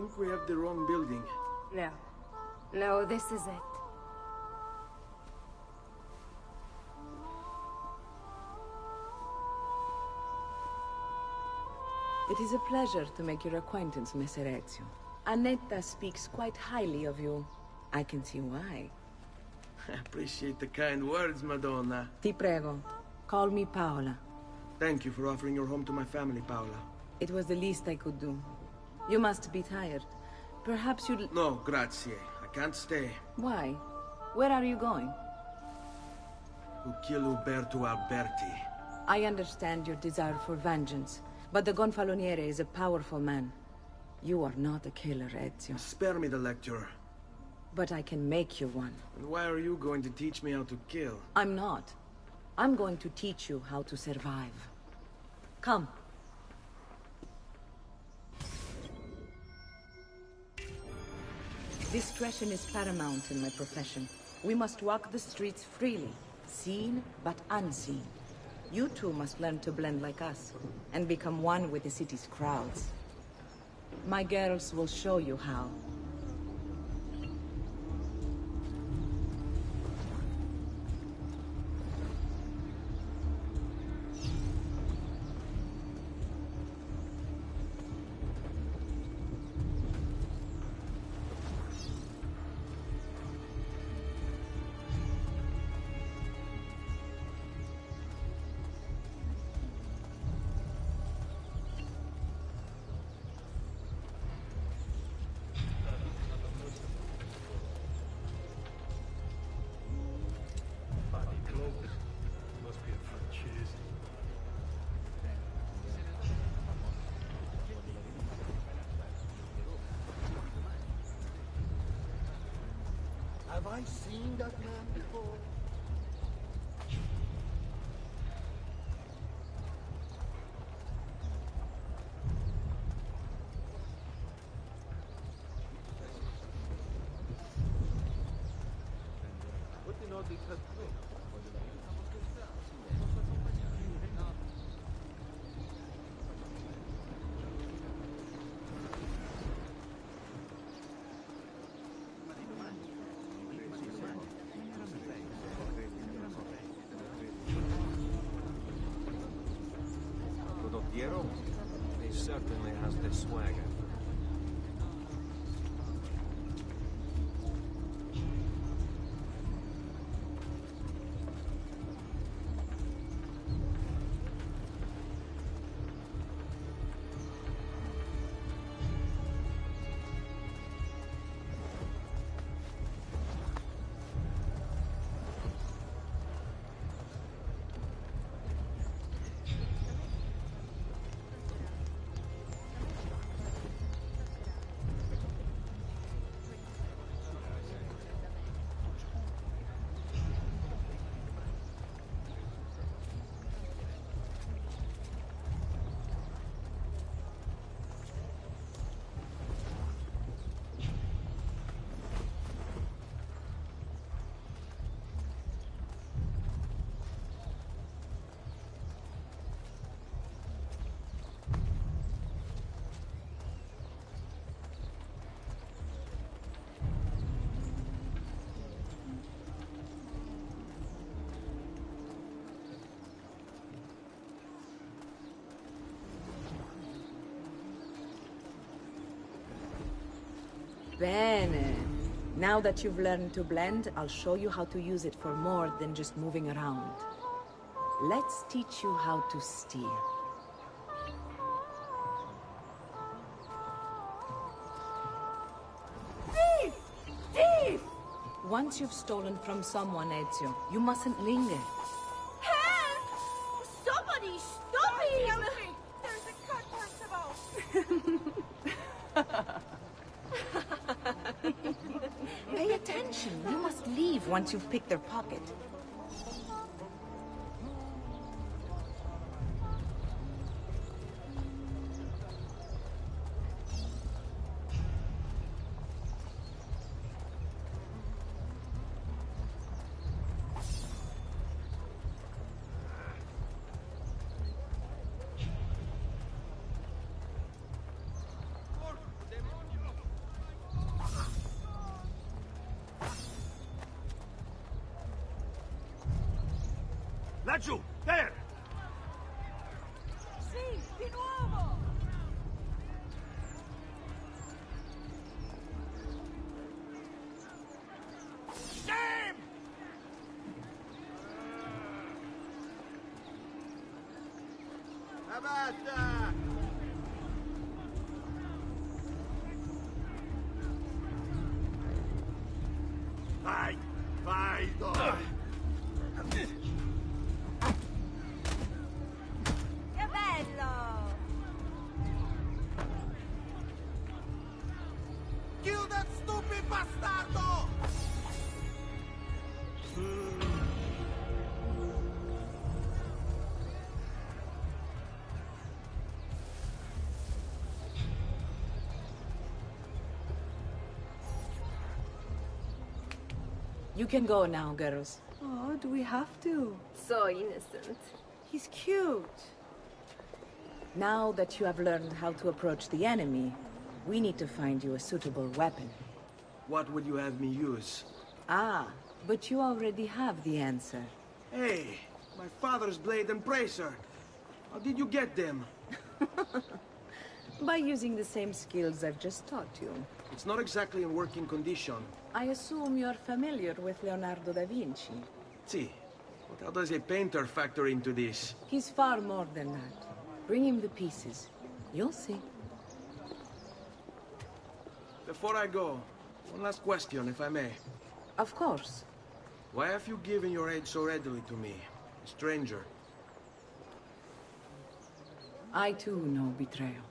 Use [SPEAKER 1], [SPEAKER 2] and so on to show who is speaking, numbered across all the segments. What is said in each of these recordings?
[SPEAKER 1] think we have the wrong building.
[SPEAKER 2] No. No, this is it.
[SPEAKER 3] It is a pleasure to make your acquaintance, Messer Ezio. Annetta speaks quite highly of you. I can see why.
[SPEAKER 1] I appreciate the kind words, Madonna.
[SPEAKER 3] Ti prego. Call me Paola.
[SPEAKER 1] Thank you for offering your home to my family, Paola.
[SPEAKER 3] It was the least I could do. You must be tired. Perhaps you'd...
[SPEAKER 1] No, grazie. I can't stay.
[SPEAKER 3] Why? Where are you going?
[SPEAKER 1] To kill Uberto Alberti.
[SPEAKER 3] I understand your desire for vengeance, but the Gonfaloniere is a powerful man. You are not a killer, Ezio.
[SPEAKER 1] Spare me the lecture.
[SPEAKER 3] But I can make you one.
[SPEAKER 1] And why are you going to teach me how to kill?
[SPEAKER 3] I'm not. I'm going to teach you how to survive. Come. Discretion is paramount in my profession. We must walk the streets freely, seen but unseen. You too must learn to blend like us, and become one with the city's crowds. My girls will show you how.
[SPEAKER 4] Have I seen that man before?
[SPEAKER 5] He certainly has the swagger.
[SPEAKER 3] Bene. Now that you've learned to blend, I'll show you how to use it for more than just moving around. Let's teach you how to steal.
[SPEAKER 2] Thief! Thief!
[SPEAKER 3] Once you've stolen from someone, Ezio, you mustn't linger.
[SPEAKER 2] Help! Somebody stop him!
[SPEAKER 6] There's a cut Percival!
[SPEAKER 3] Pay attention. You must leave once you've picked their pocket.
[SPEAKER 4] Laggiù! There!
[SPEAKER 6] Sì, di nuovo!
[SPEAKER 4] Shame! Ma basta! Vai! Vai, Dora!
[SPEAKER 6] Che bello!
[SPEAKER 4] Chiuda, stupid bastardo!
[SPEAKER 3] You can go now, girls.
[SPEAKER 6] Oh, do we have to?
[SPEAKER 2] So innocent.
[SPEAKER 6] He's cute.
[SPEAKER 3] Now that you have learned how to approach the enemy, we need to find you a suitable weapon.
[SPEAKER 1] What would you have me use?
[SPEAKER 3] Ah, but you already have the answer.
[SPEAKER 1] Hey, my father's blade and bracer. How did you get them?
[SPEAKER 3] By using the same skills I've just taught you.
[SPEAKER 1] It's not exactly in working condition.
[SPEAKER 3] I assume you're familiar with Leonardo da Vinci.
[SPEAKER 1] See, but how does a painter factor into this?
[SPEAKER 3] He's far more than that. Bring him the pieces. You'll see.
[SPEAKER 1] Before I go, one last question, if I may.
[SPEAKER 3] Of course.
[SPEAKER 1] Why have you given your aid so readily to me, a stranger?
[SPEAKER 3] I too know betrayal.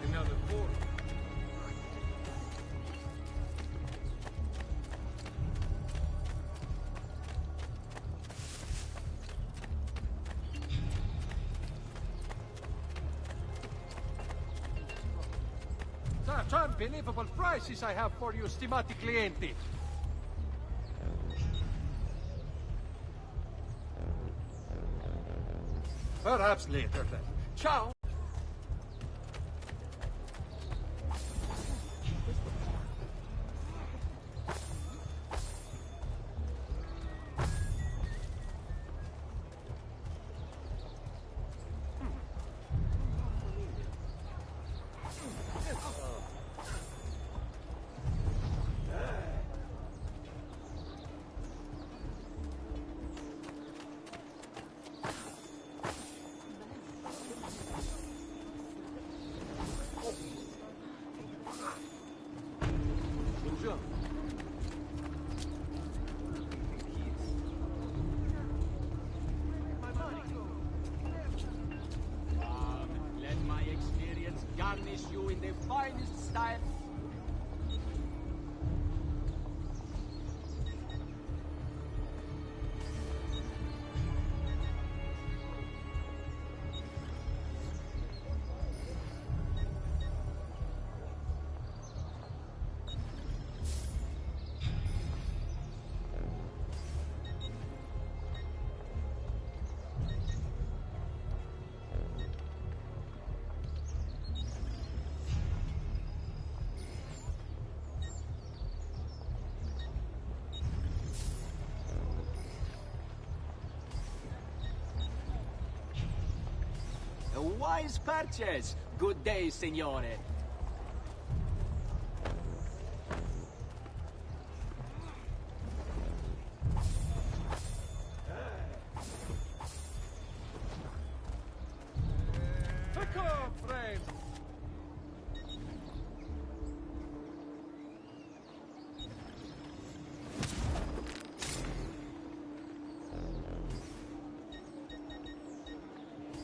[SPEAKER 5] Another four.
[SPEAKER 7] Such unbelievable prices I have for you, stimati clienti. Perhaps later then. Ciao!
[SPEAKER 8] Let my experience garnish you in the finest style. A wise purchase. Good day, signore.
[SPEAKER 7] Come, friend!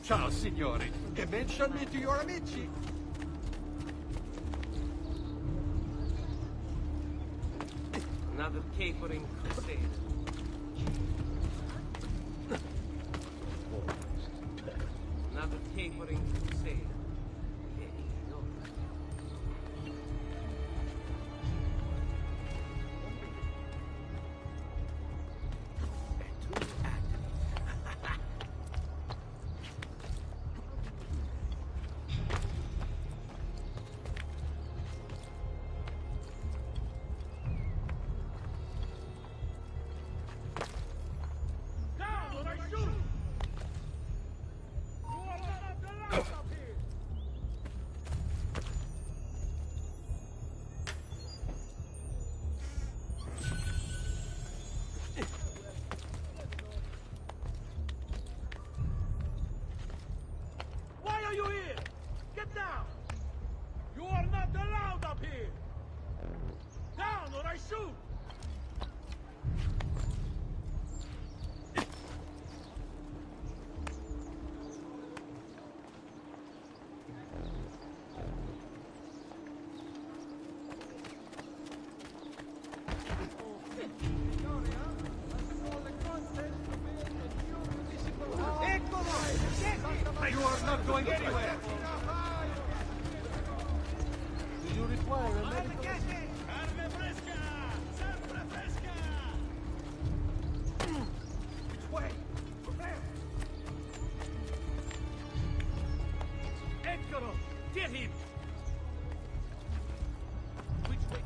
[SPEAKER 7] Ciao, signori. E mention me to your amici.
[SPEAKER 5] Another capering crusade.
[SPEAKER 7] You are not going anywhere! Do you require a medical... Which way? There! Edgaro! Get him! Which way?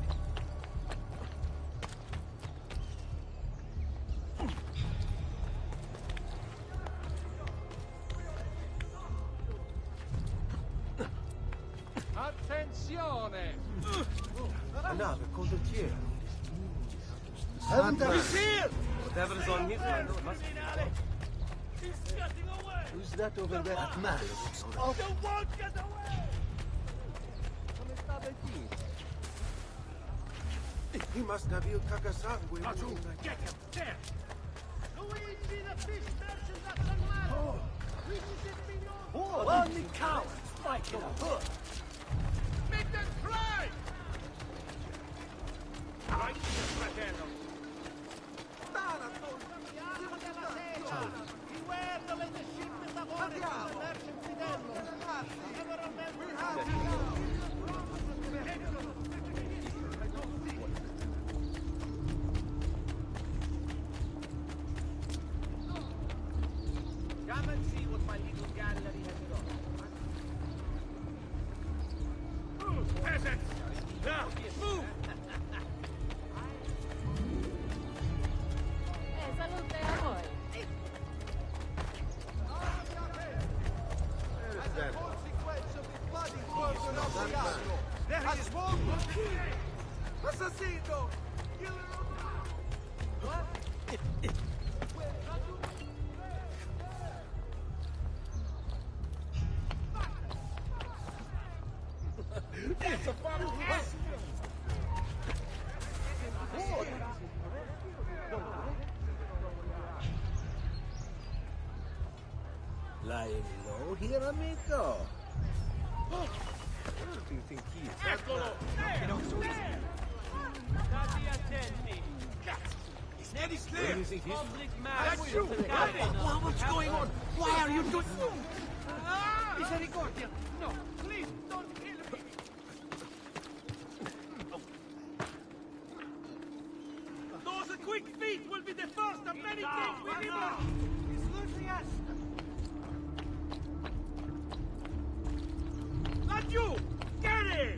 [SPEAKER 7] Attenzione!
[SPEAKER 1] A nave condottiera.
[SPEAKER 4] Haven't I?
[SPEAKER 1] He's here! Whatever is on his mind must be...
[SPEAKER 4] Who's that over there at Mal? Oh,
[SPEAKER 1] You won't get away! He must have il Kakasangue.
[SPEAKER 7] Laggiù! Get him! There!
[SPEAKER 4] oh, only cowards fight on foot.
[SPEAKER 7] Make them cry! Right, fratello!
[SPEAKER 8] Come and see what my little gallery has got.
[SPEAKER 7] Peasants! Now, move!
[SPEAKER 2] Salute a voi.
[SPEAKER 1] There he is! Assassino!
[SPEAKER 7] It's a bottle of
[SPEAKER 4] Lying low here, amigo.
[SPEAKER 1] Do you think he is?
[SPEAKER 7] Eccolo!
[SPEAKER 8] State attenti.
[SPEAKER 7] He's
[SPEAKER 1] Where do you think he's...
[SPEAKER 8] Public
[SPEAKER 7] That's
[SPEAKER 8] matters.
[SPEAKER 7] you!
[SPEAKER 4] What's going on? Why are you doing...
[SPEAKER 7] Misericordia! No, please, don't kill me! Those quick feet will be the first of many things we remember! He's losing us! Not you! Get him!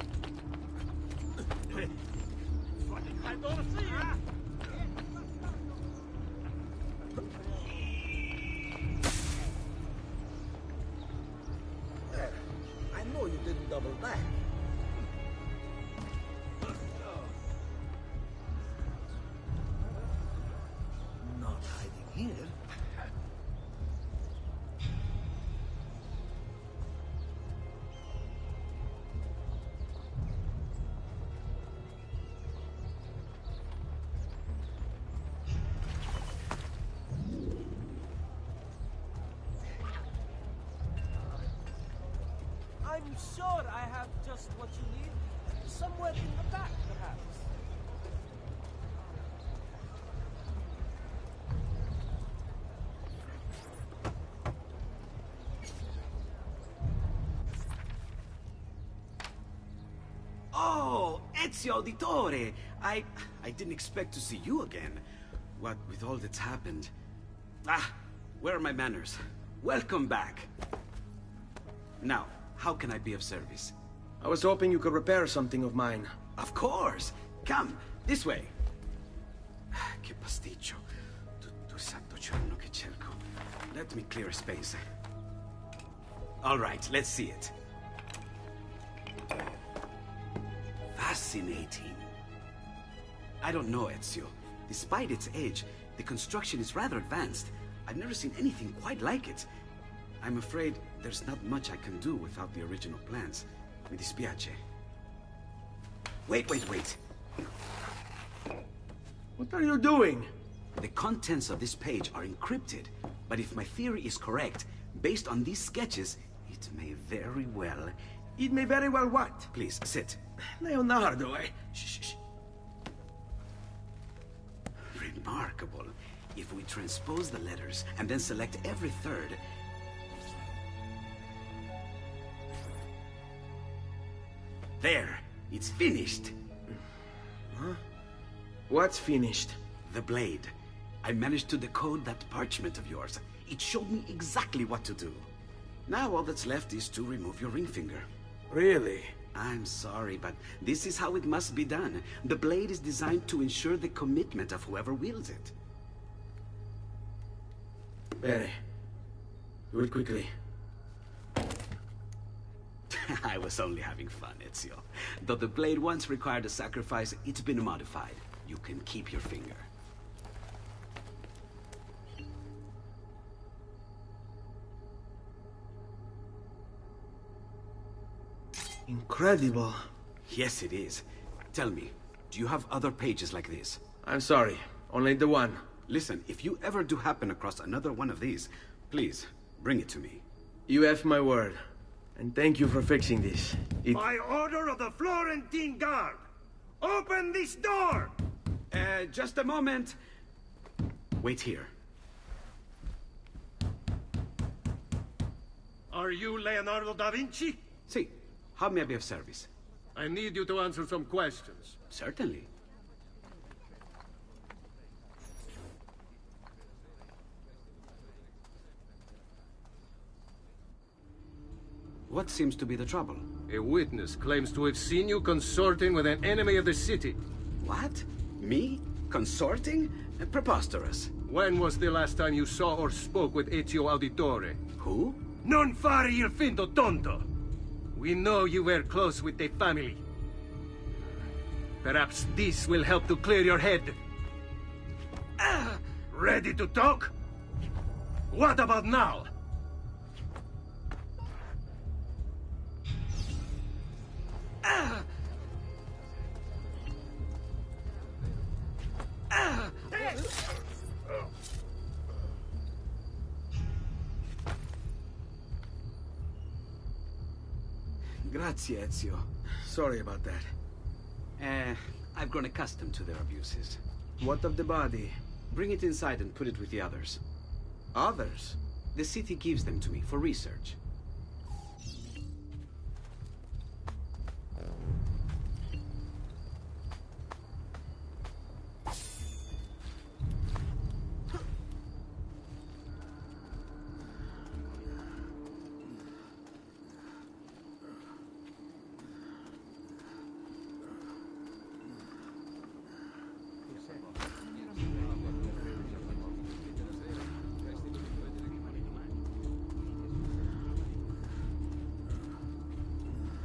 [SPEAKER 7] I don't see you!
[SPEAKER 4] I know you didn't double back. Not hiding here.
[SPEAKER 8] I'm sure I have just what you need. Somewhere in the back, perhaps.
[SPEAKER 9] Oh, Ezio Auditore! I didn't expect to see you again. What with all that's happened. Ah, where are my manners? Welcome back. Now, how can I be of service?
[SPEAKER 1] I was hoping you could repair something of mine.
[SPEAKER 9] Of course! Come, this way! Che pasticcio. Tutto il santo giorno che cerco. Let me clear a space. All right, let's see it. Fascinating. I don't know, Ezio. Despite its age, the construction is rather advanced. I've never seen anything quite like it. I'm afraid there's not much I can do without the original plans. Mi dispiace. Wait.
[SPEAKER 1] What are you doing?
[SPEAKER 9] The contents of this page are encrypted, but if my theory is correct, based on these sketches, it may very well...
[SPEAKER 1] It may very well what?
[SPEAKER 9] Please, sit.
[SPEAKER 1] Leonardo, eh?
[SPEAKER 9] Shh. remarkable. If we transpose the letters and then select every third... There! It's finished!
[SPEAKER 1] Huh? What's finished?
[SPEAKER 9] The blade. I managed to decode that parchment of yours. It showed me exactly what to do. Now all that's left is to remove your ring finger.
[SPEAKER 1] Really?
[SPEAKER 9] I'm sorry, but this is how it must be done. The blade is designed to ensure the commitment of whoever wields it.
[SPEAKER 1] Bene. Do it quickly.
[SPEAKER 9] I was only having fun, Ezio. Though the blade once required a sacrifice, it's been modified. You can keep your finger.
[SPEAKER 1] Incredible.
[SPEAKER 9] Yes, it is. Tell me, do you have other pages like this?
[SPEAKER 1] I'm sorry. Only the one.
[SPEAKER 9] Listen, if you ever do happen across another one of these, please, bring it to me.
[SPEAKER 1] You have my word. And thank you for fixing this.
[SPEAKER 7] By order of the Florentine Guard, open this door!
[SPEAKER 9] Just a moment. Wait here.
[SPEAKER 7] Are you Leonardo da Vinci?
[SPEAKER 9] See, how may I be of service?
[SPEAKER 7] I need you to answer some questions.
[SPEAKER 9] Certainly. What seems to be the trouble?
[SPEAKER 7] A witness claims to have seen you consorting with an enemy of the city.
[SPEAKER 9] What? Me? Consorting? Preposterous.
[SPEAKER 7] When was the last time you saw or spoke with Ezio Auditore?
[SPEAKER 9] Who?
[SPEAKER 7] Non fare il finto tonto! We know you were close with the family. Perhaps this will help to clear your head. Ready to talk? What about now?
[SPEAKER 9] Grazie, Ezio.
[SPEAKER 1] Sorry about that.
[SPEAKER 9] I've grown accustomed to their abuses.
[SPEAKER 1] What of the body?
[SPEAKER 9] Bring it inside and put it with the others.
[SPEAKER 1] Others?
[SPEAKER 9] The city gives them to me for research.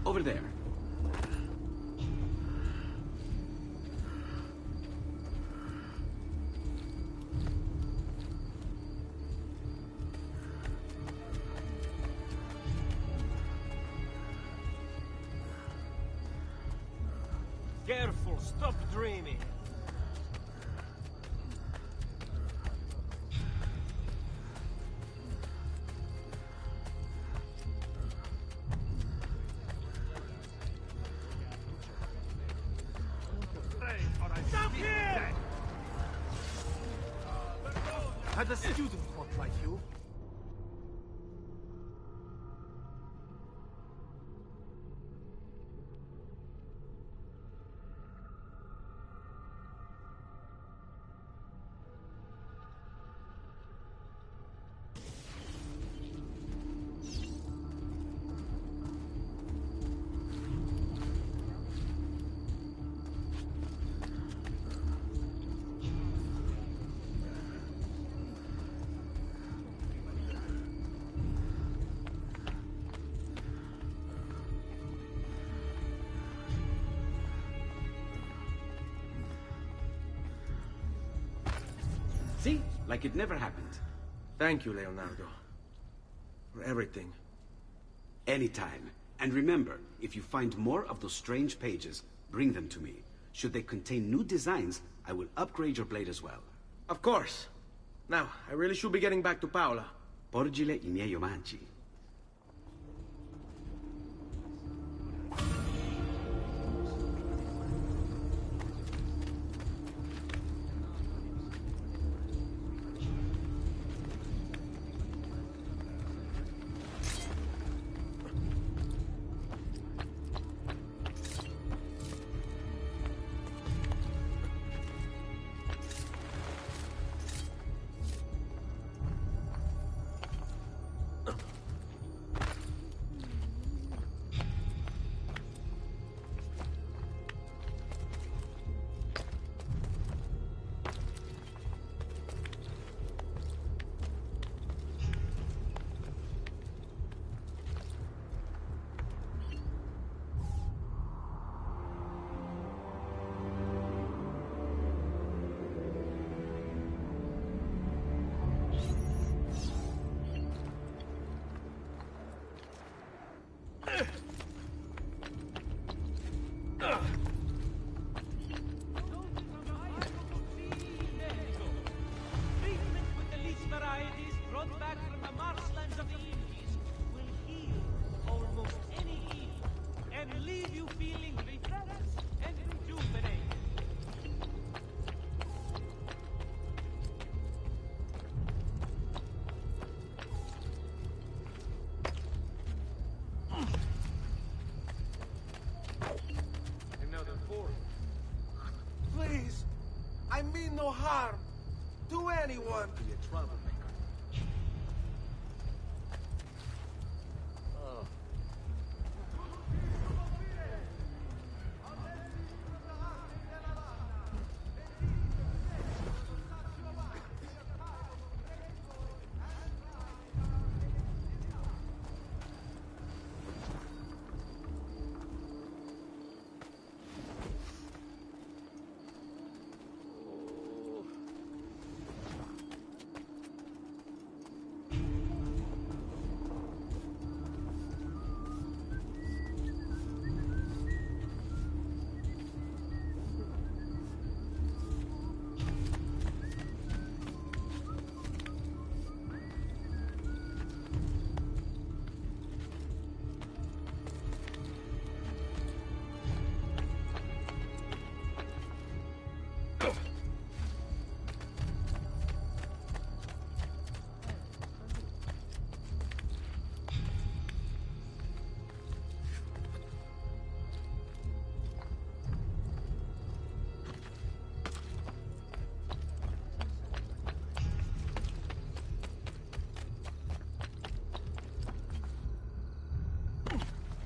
[SPEAKER 9] Over there.
[SPEAKER 7] Careful, stop dreaming. Stop here!
[SPEAKER 4] Had a student fought like you?
[SPEAKER 9] See? Like it never happened.
[SPEAKER 1] Thank you, Leonardo. For everything.
[SPEAKER 9] Anytime. And remember, if you find more of those strange pages, bring them to me. Should they contain new designs, I will upgrade your blade as well.
[SPEAKER 1] Of course. Now, I really should be getting back to Paola.
[SPEAKER 9] Porgile I miei omaggi.
[SPEAKER 1] I mean no harm. To anyone.
[SPEAKER 5] Be a troublemaker.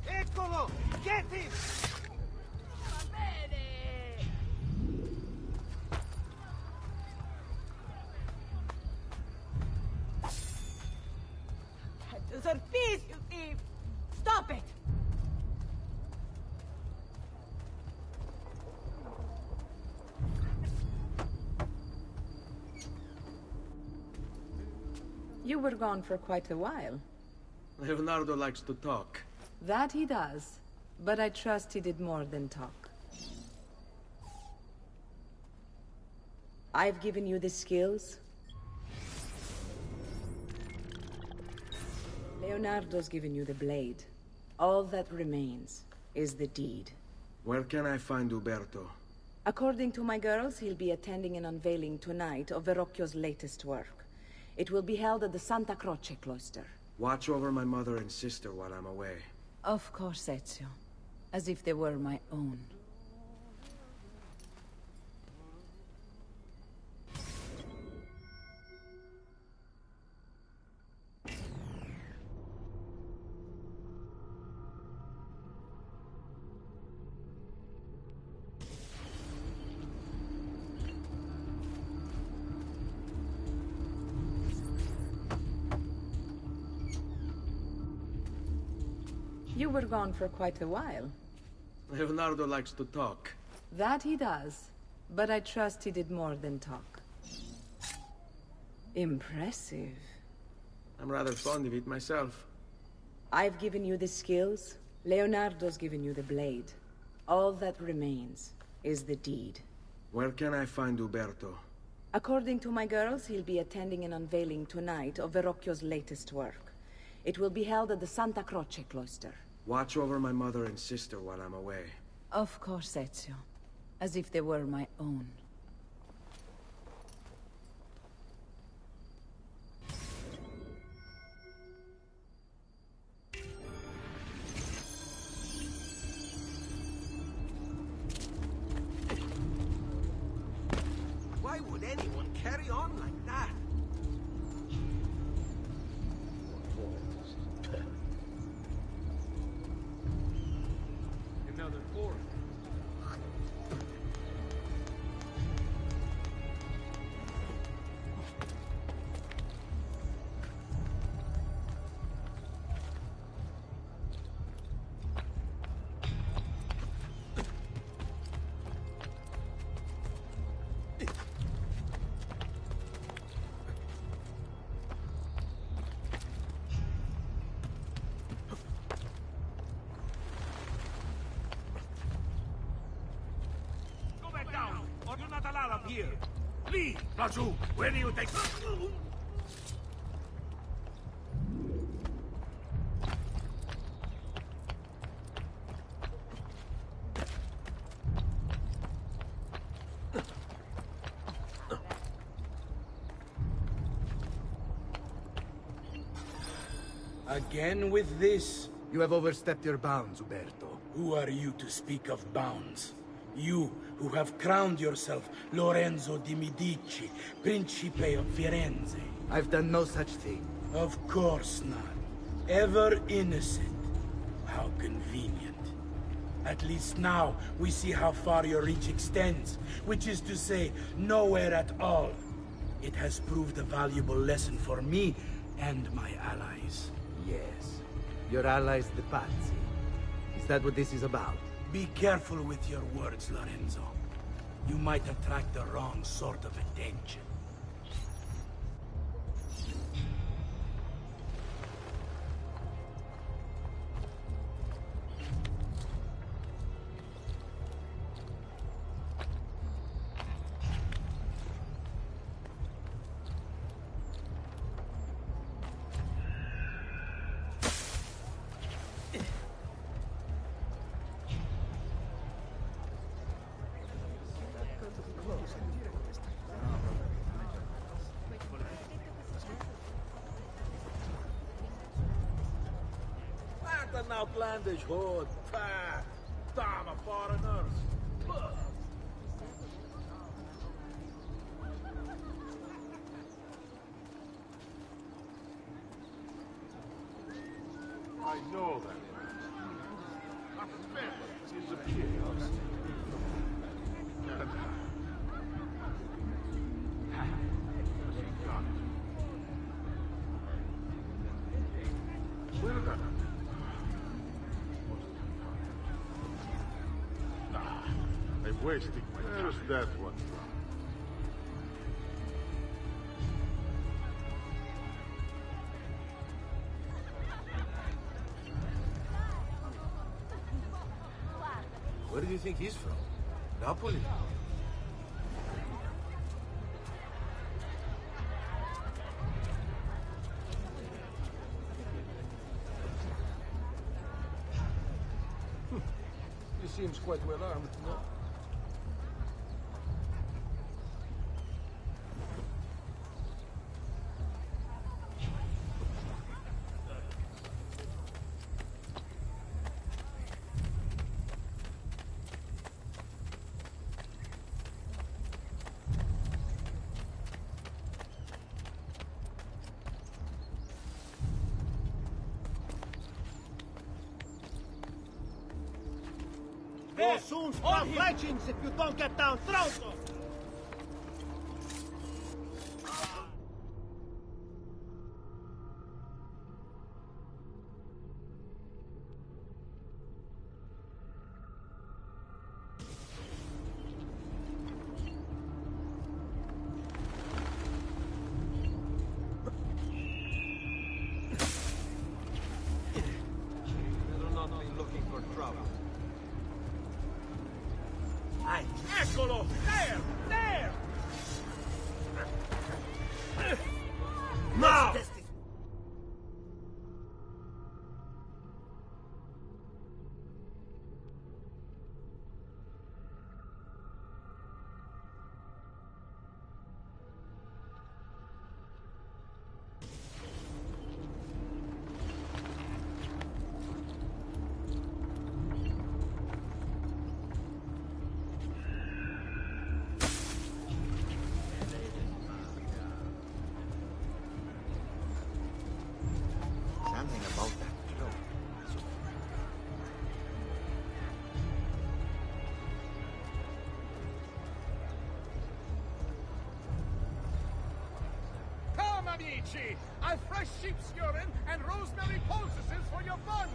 [SPEAKER 1] Eccolo! Get him!
[SPEAKER 6] Those are fees, you thief! Stop it!
[SPEAKER 3] You were gone for quite a while.
[SPEAKER 1] Leonardo likes to talk.
[SPEAKER 3] That he does, but I trust he did more than talk. I've given you the skills. Leonardo's given you the blade. All that remains is the deed.
[SPEAKER 1] Where can I find Uberto?
[SPEAKER 3] According to my girls, he'll be attending an unveiling tonight of Verrocchio's latest work. It will be held at the Santa Croce cloister.
[SPEAKER 1] Watch over my mother and sister while I'm away.
[SPEAKER 3] Of course, Ezio. As if they were my own. You were gone for quite a while.
[SPEAKER 1] Leonardo likes to talk.
[SPEAKER 3] That he does, but I trust he did more than talk. Impressive.
[SPEAKER 1] I'm rather fond of it myself.
[SPEAKER 3] I've given you the skills. Leonardo's given you the blade. All that remains is the deed.
[SPEAKER 1] Where can I find Uberto?
[SPEAKER 3] According to my girls, he'll be attending an unveiling tonight of Verrocchio's latest work. It will be held at the Santa Croce cloister.
[SPEAKER 1] Watch over my mother and sister while I'm away.
[SPEAKER 3] Of course, Ezio. As if they were my own.
[SPEAKER 1] Why would anyone carry on like that?
[SPEAKER 5] Another four.
[SPEAKER 7] Go back down, or you're not allowed up here. Lee, Raju, where do you take...
[SPEAKER 10] Again with this?
[SPEAKER 4] You have overstepped your bounds, Uberto.
[SPEAKER 10] Who are you to speak of bounds? You who have crowned yourself Lorenzo di Medici, Principe of Firenze.
[SPEAKER 11] I've done no such thing.
[SPEAKER 10] Of course not. Ever innocent. How convenient. At least now, we see how far your reach extends, which is to say, nowhere at all. It has proved a valuable lesson for me and my allies.
[SPEAKER 11] Yes. Your allies, the Pazzi. Is that what this is about?
[SPEAKER 10] Be careful with your words, Lorenzo. You might attract the wrong sort of attention.
[SPEAKER 7] An outlandish hood. Ah, damn a foreigners. I know that. A family is a pig. Where is that? I'm wasting. Where's that one from?
[SPEAKER 11] Where do you think he's from? Napoli?
[SPEAKER 7] He seems quite well armed, no?
[SPEAKER 1] You'll soon stop legends if you don't get down throats!
[SPEAKER 7] Better not be looking for trouble.
[SPEAKER 1] Eccolo! There! There! Now!
[SPEAKER 11] Something about that cloak.
[SPEAKER 7] Come, amici! I've fresh sheep's urine and rosemary poultices for your bunions!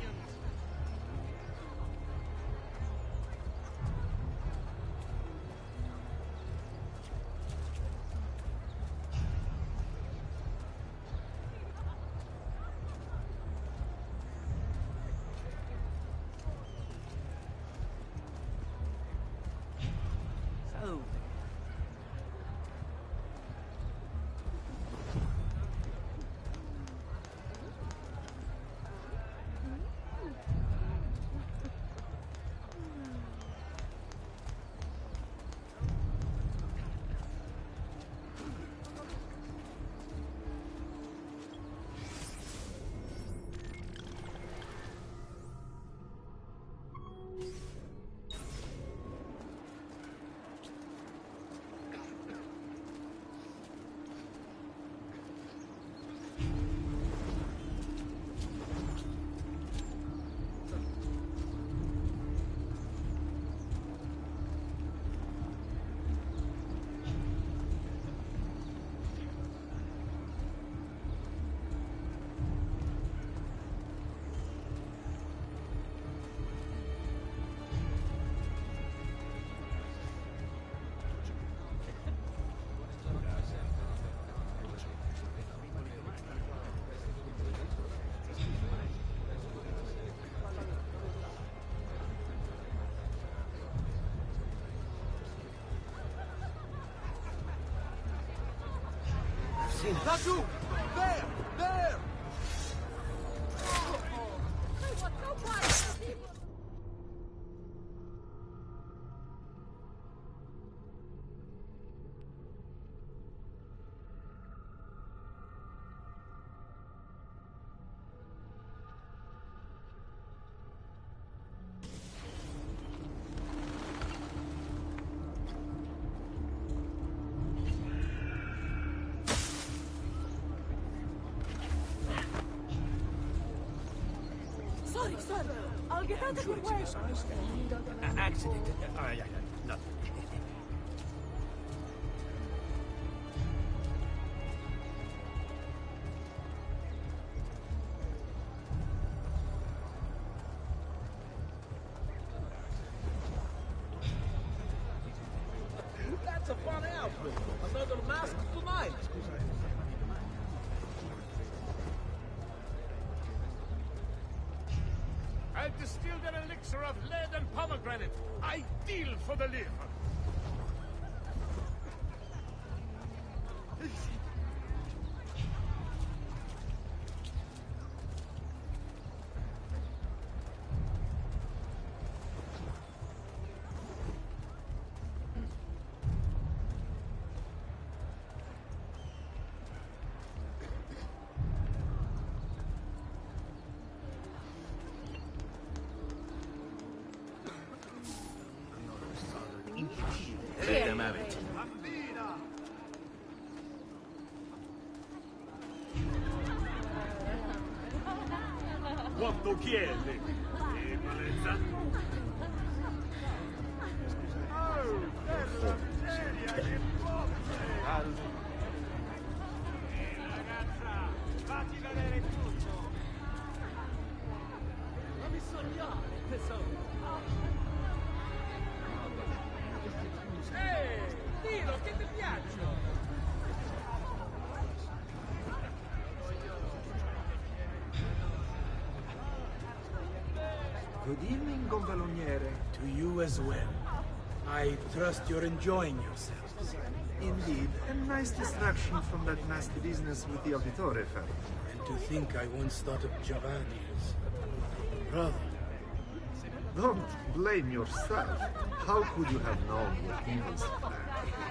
[SPEAKER 7] in!
[SPEAKER 4] Laggiù! There! There!
[SPEAKER 6] Sorry. I'll get out of your way.
[SPEAKER 7] Accident. Yeah, nothing. That's a fun outfit. Another mask tonight. I've distilled an elixir of lead and pomegranate, ideal for the liver. Let them have it. Quanto chiede? Malezza? Oh, bella miseria di pobre! Ragazza, fatti vedere tutto! Non mi sognare, tesoro! Dillo, che ti piacciono?
[SPEAKER 12] Good evening, gondoliere.
[SPEAKER 10] To you as well. I trust you're enjoying yourselves.
[SPEAKER 12] Indeed, a nice distraction from that nasty business with the Auditore family.
[SPEAKER 10] And to think I once thought of Giovanni as brother.
[SPEAKER 12] Don't blame yourself. How could you have known what he was planned?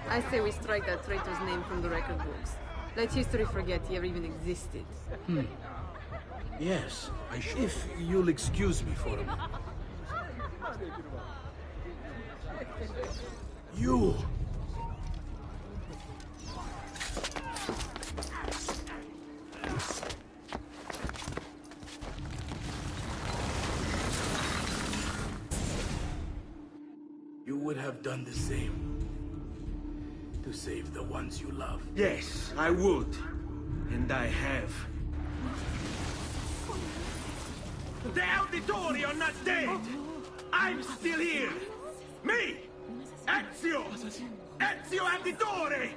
[SPEAKER 2] I say we strike that traitor's name from the record books. Let history forget he ever even existed.
[SPEAKER 10] Yes, I should. If you'll excuse me for a moment. You! You would have done the same. To save the ones you love.
[SPEAKER 1] Yes, I would. And I have. The Auditori are not dead! I'm still here! Me! Ezio! Ezio Auditore!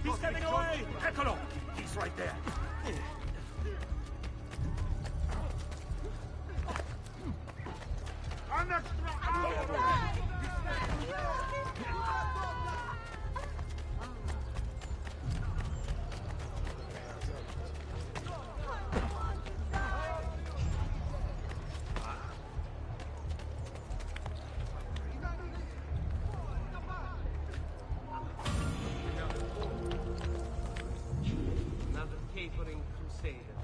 [SPEAKER 7] He's getting away! Eccolo! He's right there.
[SPEAKER 8] Another capering crusader.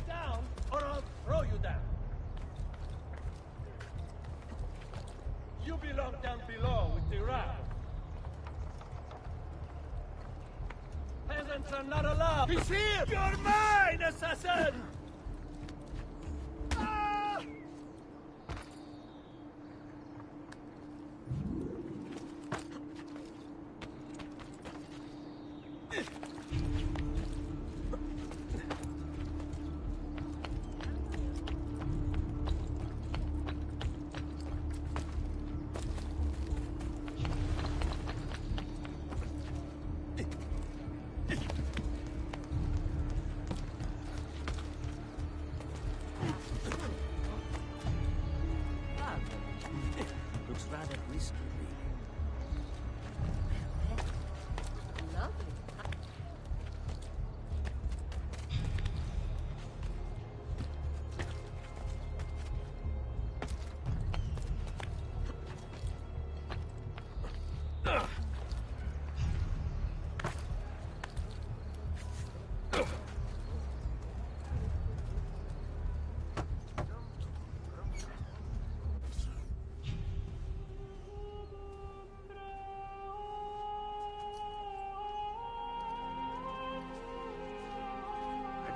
[SPEAKER 7] Down, or I'll throw you down. You belong down below with the rat. Peasants are not allowed. He's here! You're mine, assassin! Ah!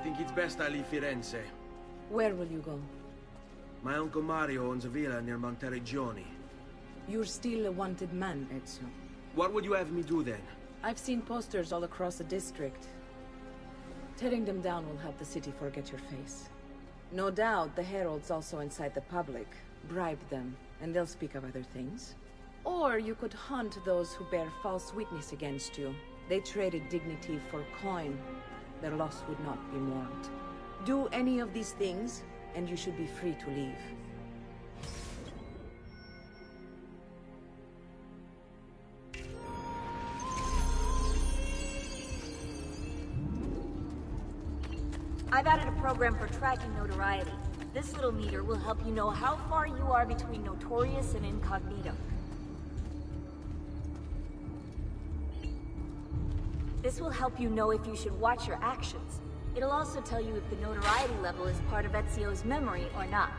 [SPEAKER 1] think it's best I leave Firenze.
[SPEAKER 3] Where will you go?
[SPEAKER 1] My Uncle Mario owns a villa near Monteriggioni.
[SPEAKER 3] You're still a wanted man, Ezio.
[SPEAKER 1] What would you have me do then?
[SPEAKER 3] I've seen posters all across the district. Tearing them down will help the city forget your face. No doubt the heralds also incite the public. Bribe them, and they'll speak of other things. Or you could hunt those who bear false witness against you. They traded dignity for coin. Their loss would not be mourned. Do any of these things, and you should be free to leave.
[SPEAKER 13] I've added a program for tracking notoriety. This little meter will help you know how far you are between notorious and incognito. This will help you know if you should watch your actions. It'll also tell you if the notoriety level is part of Ezio's memory or not.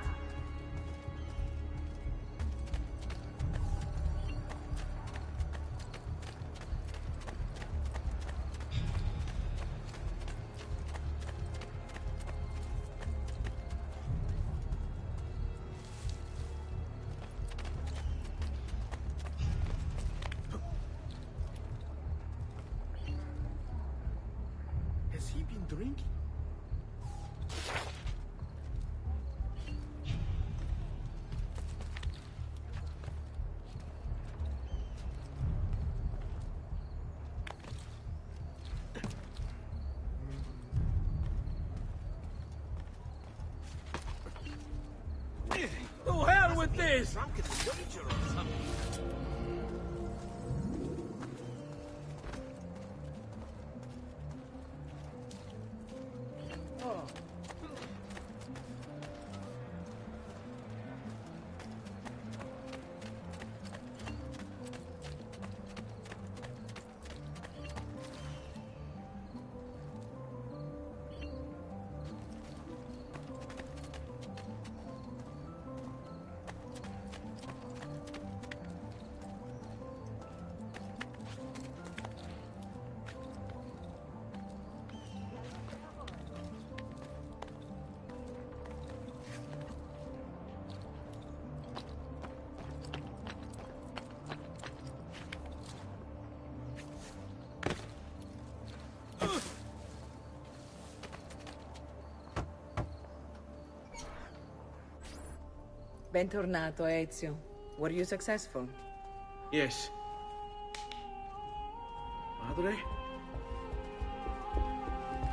[SPEAKER 1] Has he been drinking?
[SPEAKER 7] To hell with this!
[SPEAKER 3] Bentornato, Ezio. Were you successful?
[SPEAKER 1] Yes. Madre?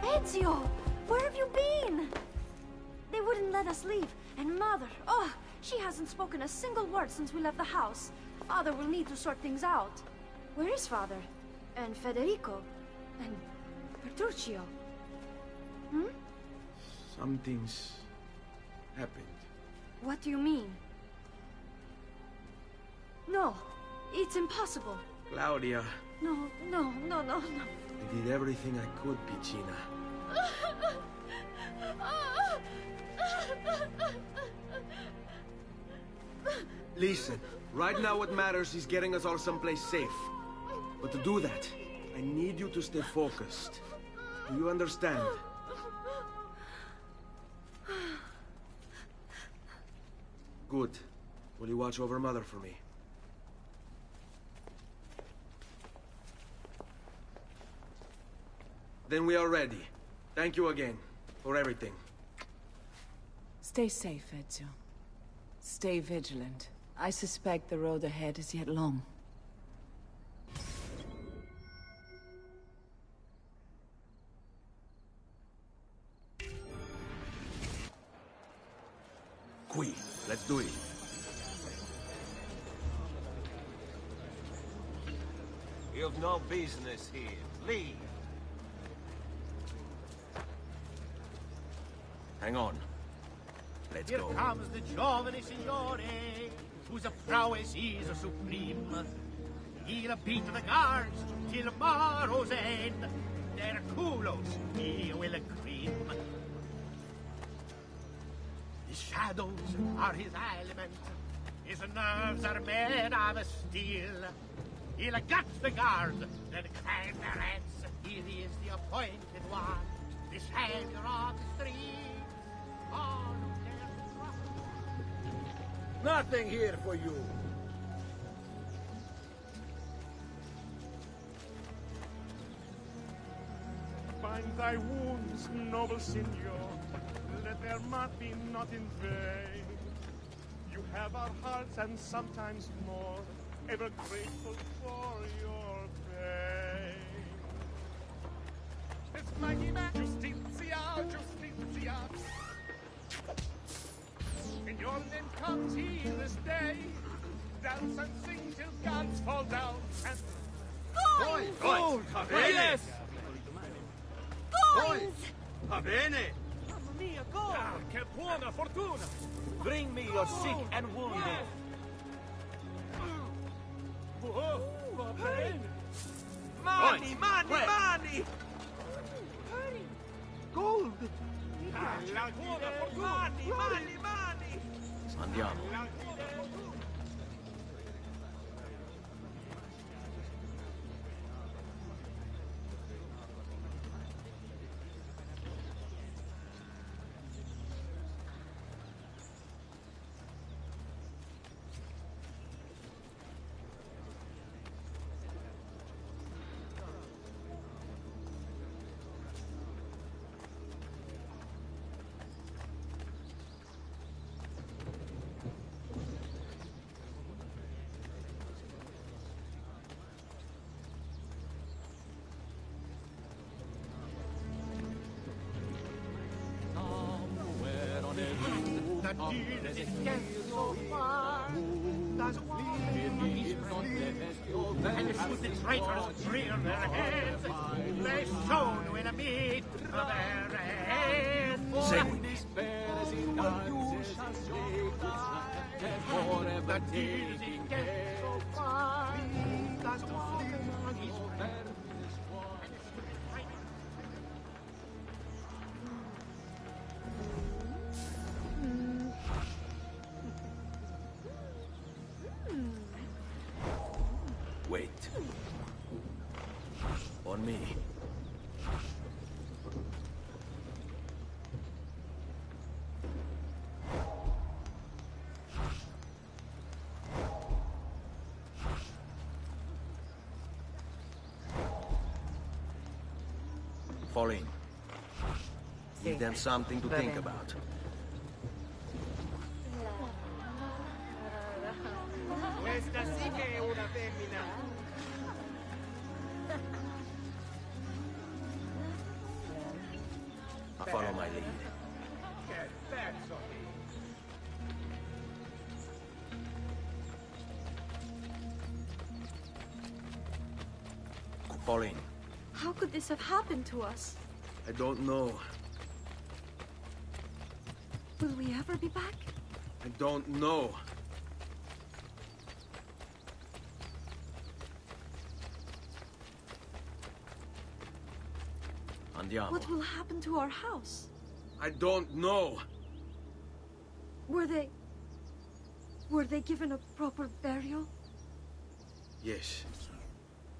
[SPEAKER 14] Ezio! Where have you been? They wouldn't let us leave. And Mother, oh, she hasn't spoken a single word since we left the house. Father will need to sort things out. Where is Father? And Federico? And Petruccio? Hmm?
[SPEAKER 1] Something's happened.
[SPEAKER 14] What do you mean? No, it's impossible.
[SPEAKER 1] Claudia,
[SPEAKER 14] No.
[SPEAKER 1] I did everything I could, Piccina. Listen, right now what matters is getting us all someplace safe. But to do that, I need you to stay focused. Do you understand? Good. Will you watch over Mother for me? Then we are ready. Thank you again for everything.
[SPEAKER 3] Stay safe, Ezio. Stay vigilant. I suspect the road ahead is yet long.
[SPEAKER 1] Qui, let's do it.
[SPEAKER 15] You've no business here. Leave.
[SPEAKER 1] Hang on. Let's
[SPEAKER 16] Here
[SPEAKER 1] go.
[SPEAKER 16] comes the giovane signore, whose prowess is supreme. He'll beat the guards till tomorrow's end. Their culos he will cream. His shadows are his element. His nerves are made of steel. He'll gut the guards, then climb their heads. He is the appointed one. the savior of the streets. All who dare to trust.
[SPEAKER 7] Nothing here for you.
[SPEAKER 17] Bind thy wounds, noble Signor. Let their mark be not in vain. You have our hearts and sometimes more, ever grateful for your pain. It's mighty man, Justitia, Justitia. In your name comes he this day. Dance and sing till gods fall down and...
[SPEAKER 6] Coins!
[SPEAKER 17] Gold!
[SPEAKER 7] Yes!
[SPEAKER 6] Coins!
[SPEAKER 7] Va bene!
[SPEAKER 6] Mamma mia, gold!
[SPEAKER 7] Ah, che buona fortuna! Bring me your sick and wounded. Oh, va bene! Money, money, money!
[SPEAKER 6] Gold!
[SPEAKER 7] Ah, la buona fortuna! Money, money, money!
[SPEAKER 15] Andiamo.
[SPEAKER 16] The deal is against so far. There's one he's and shoot the traitors rear their heads. They soon will meet their ends. The deal is against so far. There's one he's
[SPEAKER 15] Wait. On me. Fall in. Give them something to think about.
[SPEAKER 16] Questa sì che è una femmina.
[SPEAKER 15] Follow my lead.
[SPEAKER 16] Che pezzo
[SPEAKER 15] Fall in.
[SPEAKER 14] How could this have happened to us?
[SPEAKER 1] I don't know.
[SPEAKER 14] Will we ever be back?
[SPEAKER 1] I don't know.
[SPEAKER 15] Andiamo.
[SPEAKER 14] What will happen to our house?
[SPEAKER 1] I don't know.
[SPEAKER 14] Were they given a proper burial?
[SPEAKER 1] Yes,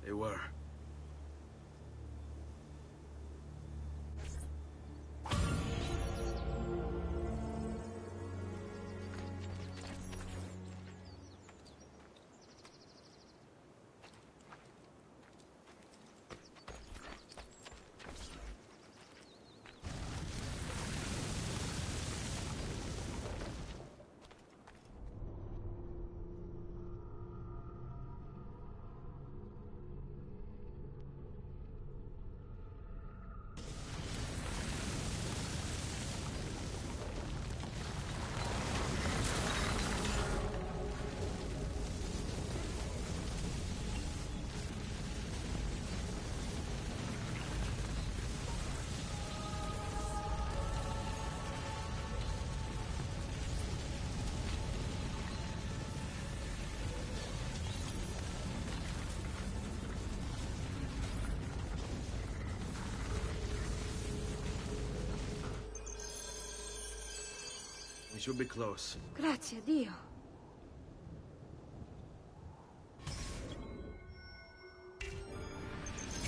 [SPEAKER 1] they were. We should be close.
[SPEAKER 14] Grazie a Dio.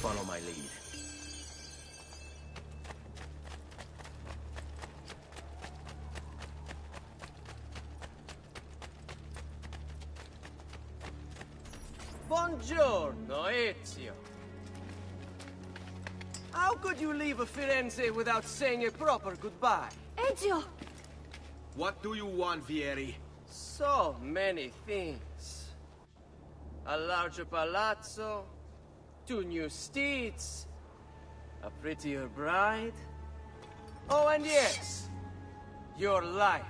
[SPEAKER 15] Follow my lead. Buongiorno, Ezio. How could you leave a Firenze without saying a proper goodbye?
[SPEAKER 14] Ezio!
[SPEAKER 1] What do you want, Vieri?
[SPEAKER 15] So many things. A larger palazzo, 2 new steeds, a prettier bride. Oh, and yes, your life.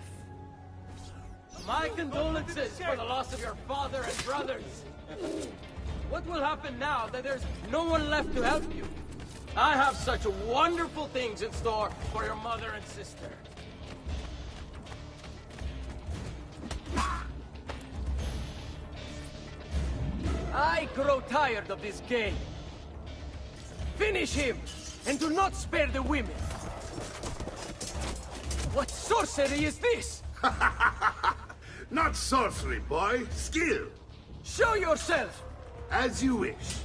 [SPEAKER 8] My condolences for the loss of your father and brothers. What will happen now that there's no one left to help you? I have such wonderful things in store for your mother and sister.
[SPEAKER 15] I grow tired of this game. Finish him, and do not spare the women. What sorcery is this?
[SPEAKER 12] Not sorcery, boy. Skill.
[SPEAKER 15] Show yourself!
[SPEAKER 12] As you wish.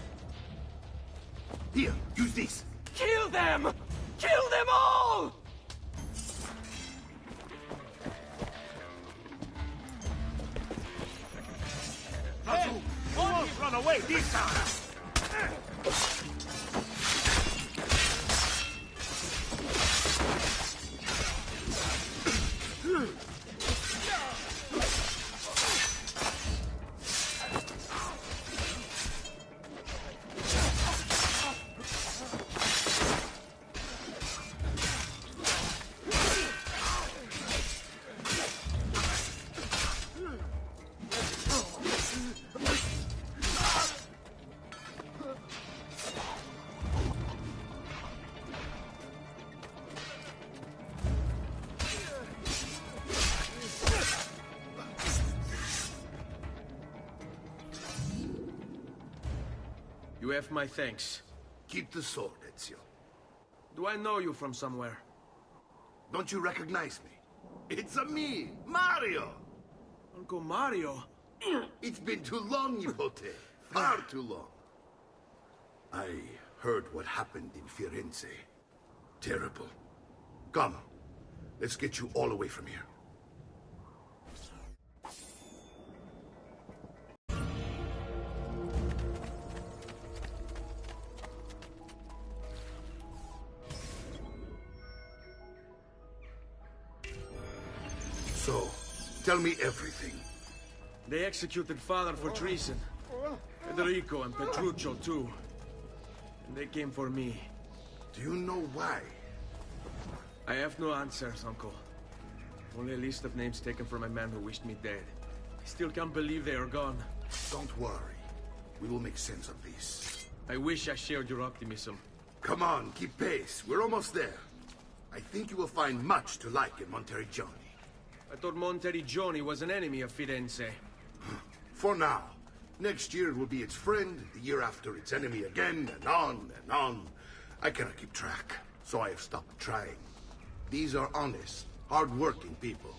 [SPEAKER 12] Here, use this.
[SPEAKER 15] Kill them! Kill them all!
[SPEAKER 16] Hey, won't run away this time!
[SPEAKER 1] You have my thanks.
[SPEAKER 12] Keep the sword, Ezio.
[SPEAKER 1] Do I know you from somewhere?
[SPEAKER 12] Don't you recognize me? It's me, Mario!
[SPEAKER 1] Uncle Mario?
[SPEAKER 12] It's been too long, Nipote. Far too long. I heard what happened in Firenze. Terrible. Come, let's get you all away from here. So, tell me everything.
[SPEAKER 1] They executed father for treason. Federico and Petruccio, too. And they came for me.
[SPEAKER 12] Do you know why?
[SPEAKER 1] I have no answers, Uncle. Only a list of names taken from a man who wished me dead. I still can't believe they are gone.
[SPEAKER 12] Don't worry. We will make sense of this.
[SPEAKER 1] I wish I shared your optimism.
[SPEAKER 12] Come on, keep pace. We're almost there. I think you will find much to like in Monteriggioni.
[SPEAKER 1] I thought Monteriggioni was an enemy of Firenze.
[SPEAKER 12] For now. Next year it will be its friend, the year after its enemy again, and on and on. I cannot keep track, so I have stopped trying. These are honest, hard-working people.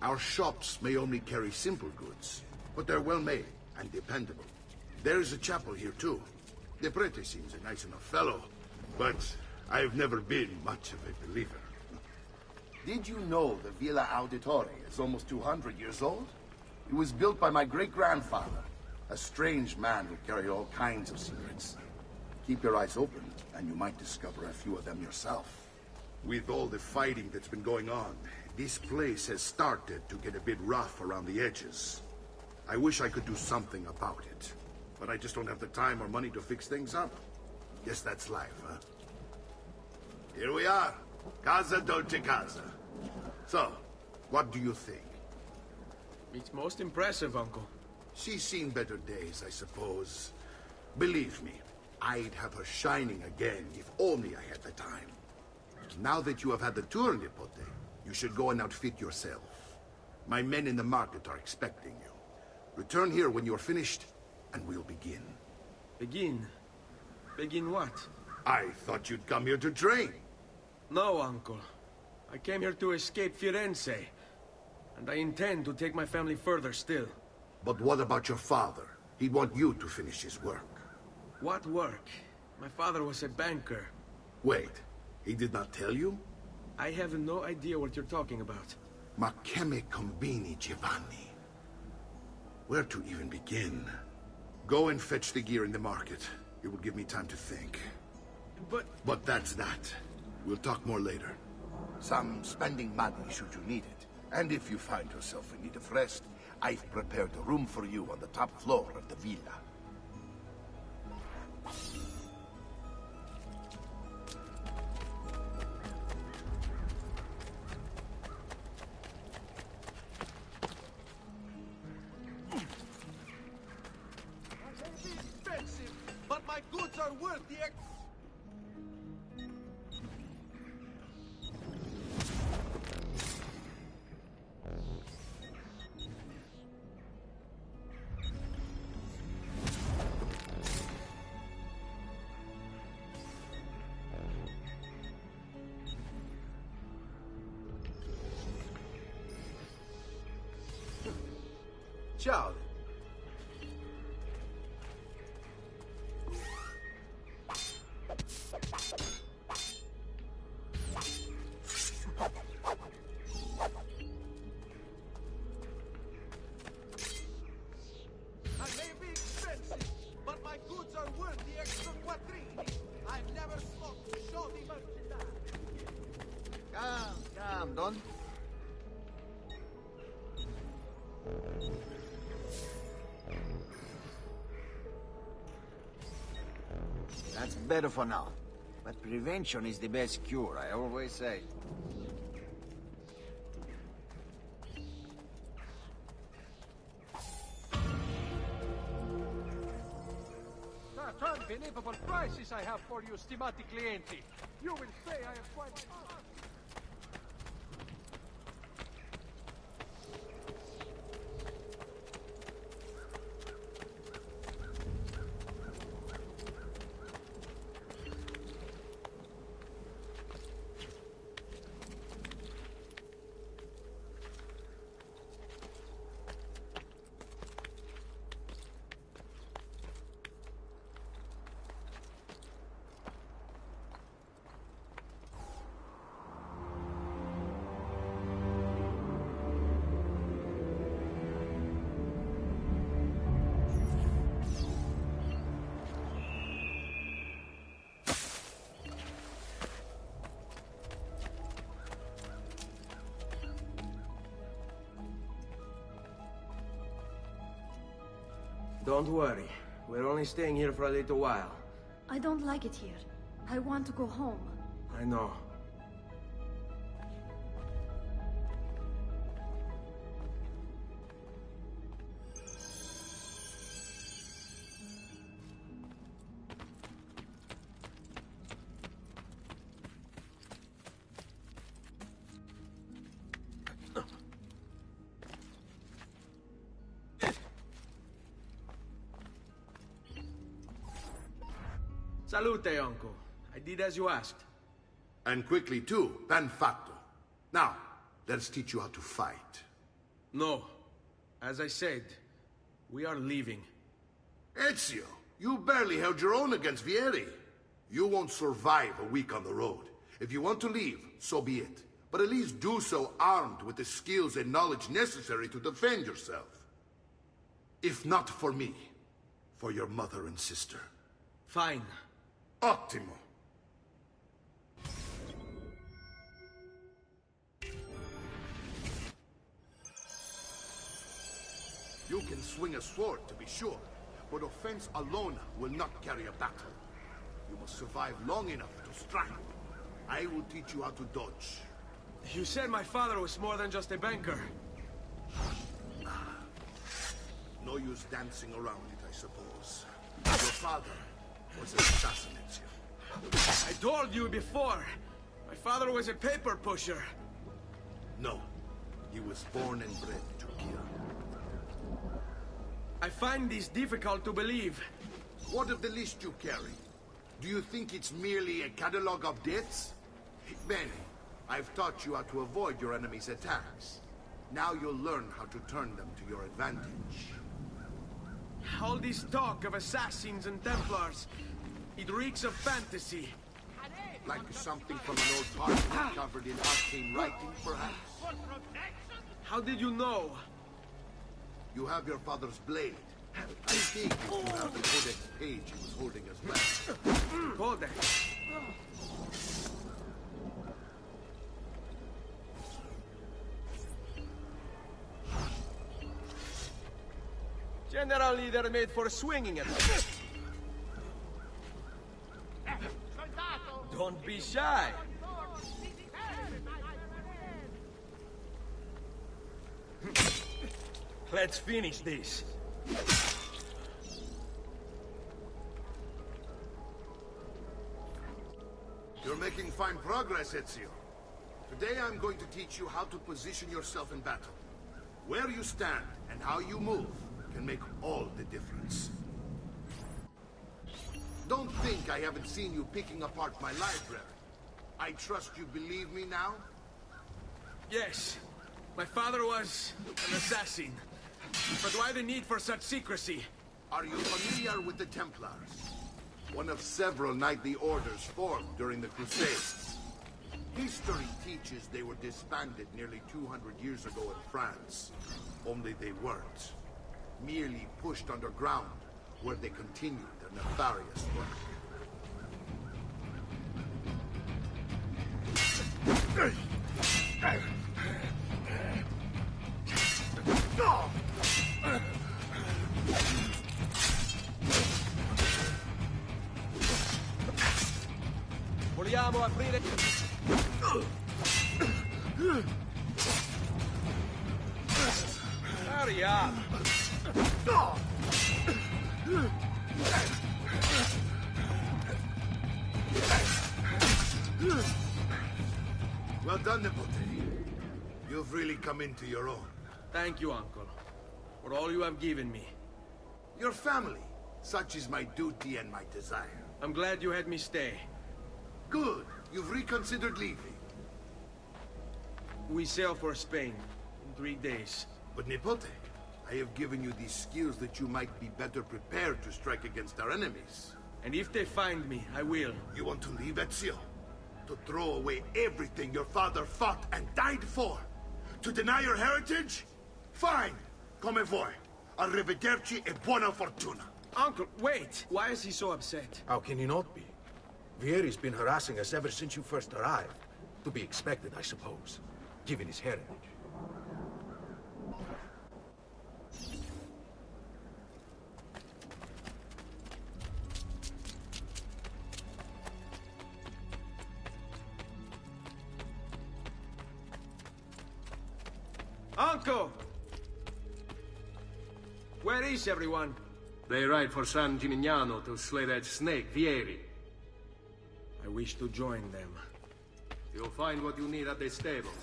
[SPEAKER 12] Our shops may only carry simple goods, but they're well-made and dependable. There's a chapel here, too. The prete seems a nice enough fellow, but I've never been much of a believer.
[SPEAKER 18] Did you know the Villa Auditore is almost 200 years old? It was built by my great-grandfather, a strange man who carried all kinds of secrets. Keep your eyes open, and you might discover a few of them yourself.
[SPEAKER 12] With all the fighting that's been going on, this place has started to get a bit rough around the edges. I wish I could do something about it, but I just don't have the time or money to fix things up. Guess that's life, huh? Here we are. Casa Dolce Casa. So, what do you think?
[SPEAKER 1] It's most impressive, Uncle.
[SPEAKER 12] She's seen better days, I suppose. Believe me, I'd have her shining again if only I had the time. Now that you have had the tour, Nipote, you should go and outfit yourself. My men in the market are expecting you. Return here when you're finished, and we'll begin.
[SPEAKER 1] Begin? Begin what?
[SPEAKER 12] I thought you'd come here to train.
[SPEAKER 1] No, Uncle. I came here to escape Firenze. And I intend to take my family further still.
[SPEAKER 12] But what about your father? He'd want you to finish his work.
[SPEAKER 1] What work? My father was a banker.
[SPEAKER 12] Wait, he did not tell you?
[SPEAKER 1] I have no idea what you're talking about.
[SPEAKER 12] Ma che me combini, Giovanni? Where to even begin? Go and fetch the gear in the market. It will give me time to think. But that's that. We'll talk more later.
[SPEAKER 18] Some spending money should you need it. And if you find yourself in need of rest, I've prepared a room for you on the top floor of the villa.
[SPEAKER 1] Expensive, but my goods are worth the ex...
[SPEAKER 18] Ciao.
[SPEAKER 1] I may be expensive, but my goods are worth the extra quattrini. I've never stopped to show the merchandise.
[SPEAKER 4] Come, don't... That's better for now. But prevention is the best cure, I always say.
[SPEAKER 5] That unbelievable prices I have for you, stimati clienti. You will say I am quite...
[SPEAKER 1] Don't worry. We're only staying here for a little while.
[SPEAKER 14] I don't like it here. I want to go home.
[SPEAKER 1] I know. Salute, uncle. I did as you asked.
[SPEAKER 12] And quickly too, ben fatto. Now, let's teach you how to fight.
[SPEAKER 1] No. As I said, we are leaving.
[SPEAKER 12] Ezio, you barely held your own against Vieri. You won't survive a week on the road. If you want to leave, so be it. But at least do so armed with the skills and knowledge necessary to defend yourself. If not for me, for your mother and sister.
[SPEAKER 1] Fine.
[SPEAKER 12] Ottimo. You can swing a sword, to be sure, but offense alone will not carry a battle. You must survive long enough to strike. I will teach you how to dodge.
[SPEAKER 1] You said my father was more than just a banker.
[SPEAKER 12] No use dancing around it, I suppose. Your father was an assassin, Ezio.
[SPEAKER 1] I told you before. My father was a paper pusher.
[SPEAKER 12] No. He was born and bred to kill.
[SPEAKER 1] I find this difficult to believe.
[SPEAKER 12] What of the list you carry? Do you think it's merely a catalog of deaths? Bene, I've taught you how to avoid your enemy's attacks. Now you'll learn how to turn them to your advantage.
[SPEAKER 1] All this talk of assassins and Templars, it reeks of fantasy.
[SPEAKER 12] Like something from an old parchment covered in arcane writing, perhaps?
[SPEAKER 1] How did you know?
[SPEAKER 12] You have your father's blade. I think if you have the Codex page he was holding as well.
[SPEAKER 1] Codex? Generally, they're made for swinging at them. Don't be shy. Let's finish this.
[SPEAKER 12] You're making fine progress, Ezio. Today I'm going to teach you how to position yourself in battle. Where you stand and how you move can make all the difference. Don't think I haven't seen you picking apart my library. I trust you believe me now?
[SPEAKER 1] Yes. My father was an assassin. But why the need for such secrecy?
[SPEAKER 12] Are you familiar with the Templars? One of several knightly orders formed during the Crusades. History teaches they were disbanded nearly 200 years ago in France. Only they weren't. Merely pushed underground, where they continued their nefarious work.
[SPEAKER 1] Vogliamo aprire... Hurry up!
[SPEAKER 12] Well done, Nipote. You've really come into your own.
[SPEAKER 1] Thank you, Uncle, for all you have given me.
[SPEAKER 12] Your family. Such is my duty and my desire.
[SPEAKER 1] I'm glad you had me stay.
[SPEAKER 12] Good. You've reconsidered leaving.
[SPEAKER 1] We sail for Spain in 3 days.
[SPEAKER 12] But Nipote, I have given you these skills that you might be better prepared to strike against our enemies.
[SPEAKER 1] And if they find me, I will.
[SPEAKER 12] You want to leave, Ezio? To throw away everything your father fought and died for? To deny your heritage? Fine. Come vuoi. Arrivederci e buona fortuna.
[SPEAKER 1] Uncle, wait! Why is he so upset?
[SPEAKER 11] How can he not be? Vieri's been harassing us ever since you first arrived. To be expected, I suppose, given his heritage.
[SPEAKER 1] Uncle! Where is everyone?
[SPEAKER 5] They ride for San Gimignano to slay that snake, Vieri.
[SPEAKER 1] I wish to join them.
[SPEAKER 5] You'll find what you need at the stables.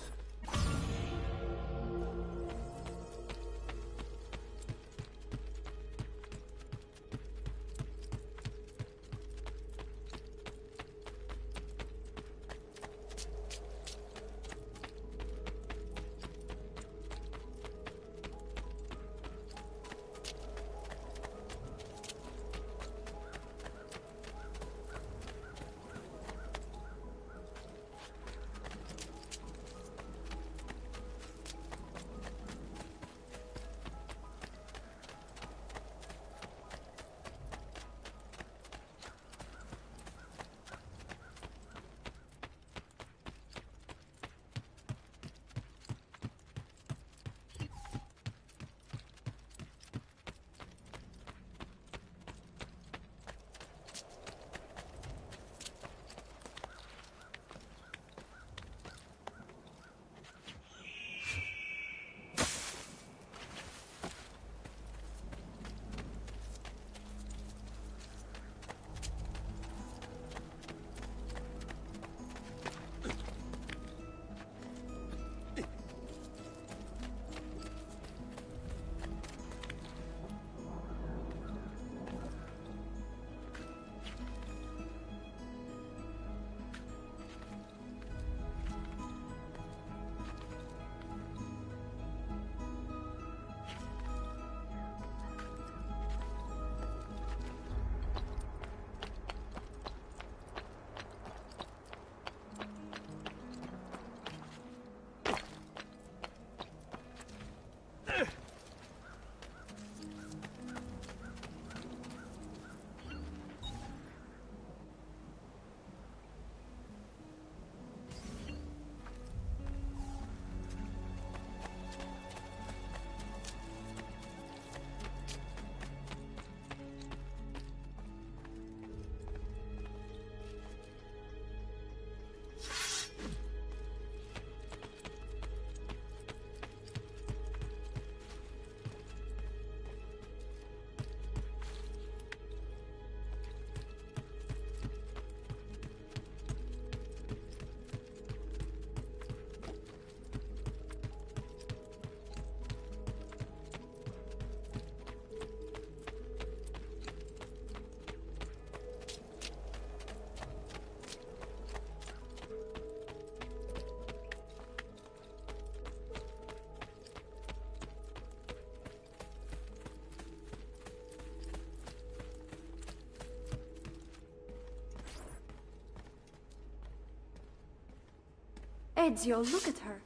[SPEAKER 14] Ezio, look at her.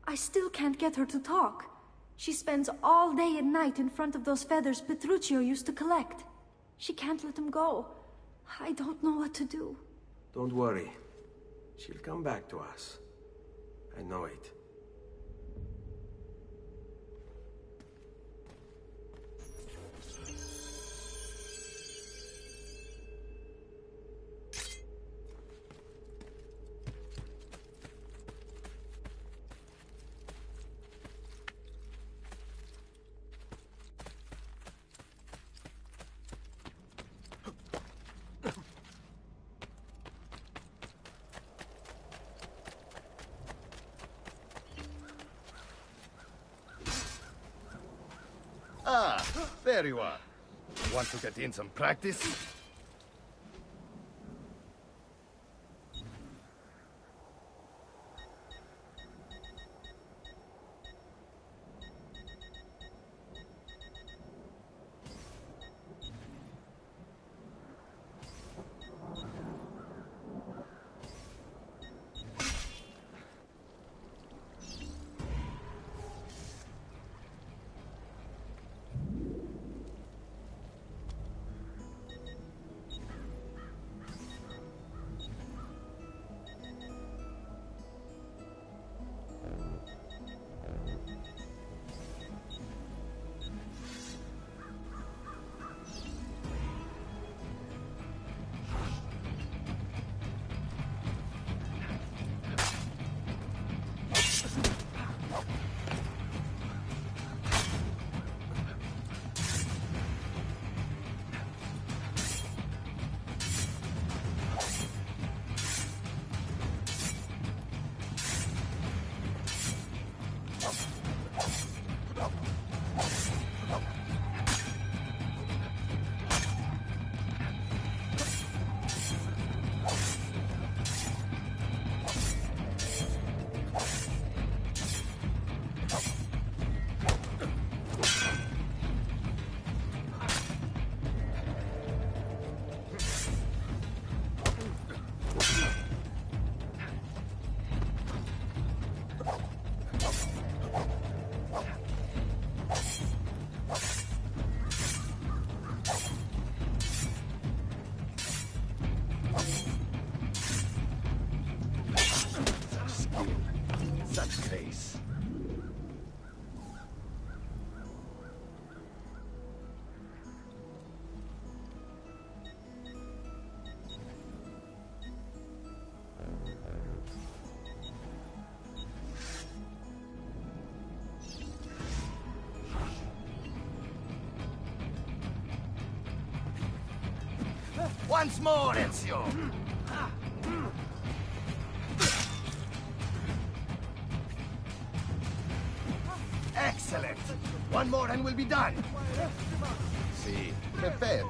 [SPEAKER 14] I still can't get her to talk. She spends all day and night in front of those feathers Petruchio used to collect. She can't let them go. I don't know what to do.
[SPEAKER 1] Don't worry. She'll come back to us. I know it.
[SPEAKER 19] Ah, there you are. Want to get in some practice? Once more, Ezio! Excellent! One more and we'll be done! See, prepare.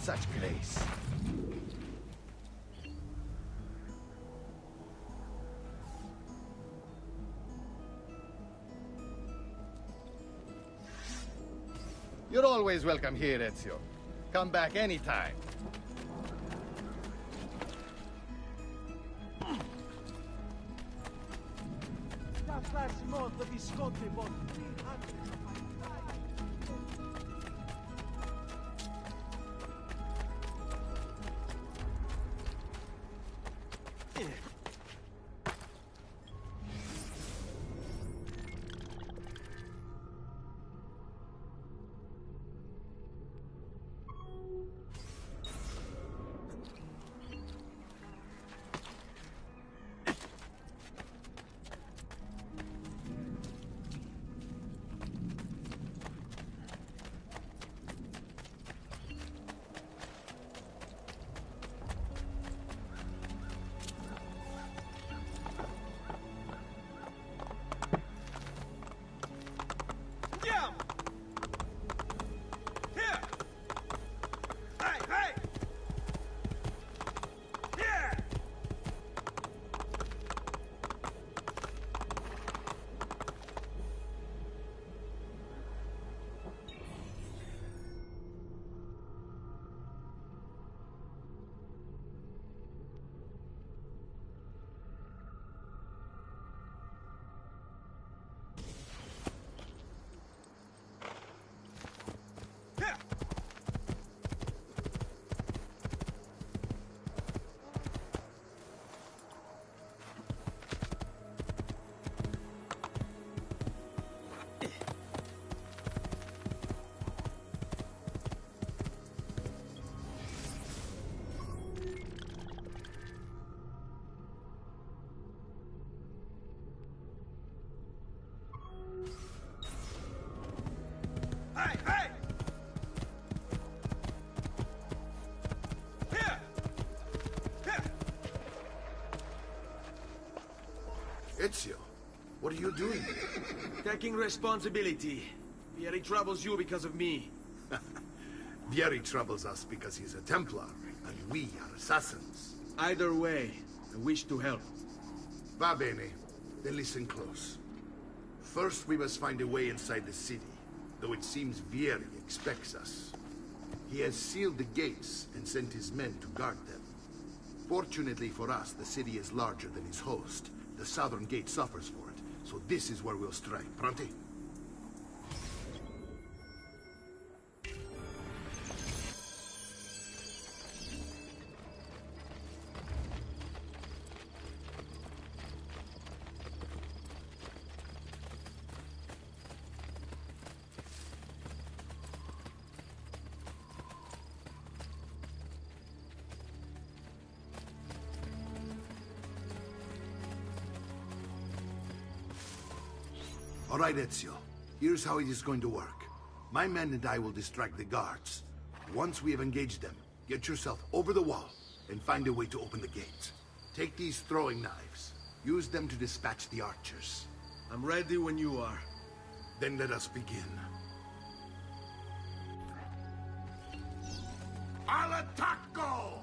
[SPEAKER 19] Such grace. You're always welcome here, Ezio. Come back anytime.
[SPEAKER 7] That last month the Visconti bought 300.
[SPEAKER 12] Ezio, what are you doing here?
[SPEAKER 1] Taking responsibility. Vieri troubles you because of me.
[SPEAKER 12] Vieri troubles us because he's a Templar, and we are assassins.
[SPEAKER 1] Either way, I wish to help.
[SPEAKER 12] Va bene. Then listen close. First, we must find a way inside the city, though it seems Vieri expects us. He has sealed the gates and sent his men to guard them. Fortunately for us, the city is larger than his host. The southern gate suffers for it, so this is where we'll strike. Pronti? All right, Ezio. Here's how it is going to work. My men and I will distract the guards. Once we have engaged them, get yourself over the wall and find a way to open the gate. Take these throwing knives. Use them to dispatch the archers.
[SPEAKER 1] I'm ready when you are.
[SPEAKER 12] Then let us begin. Al attacco!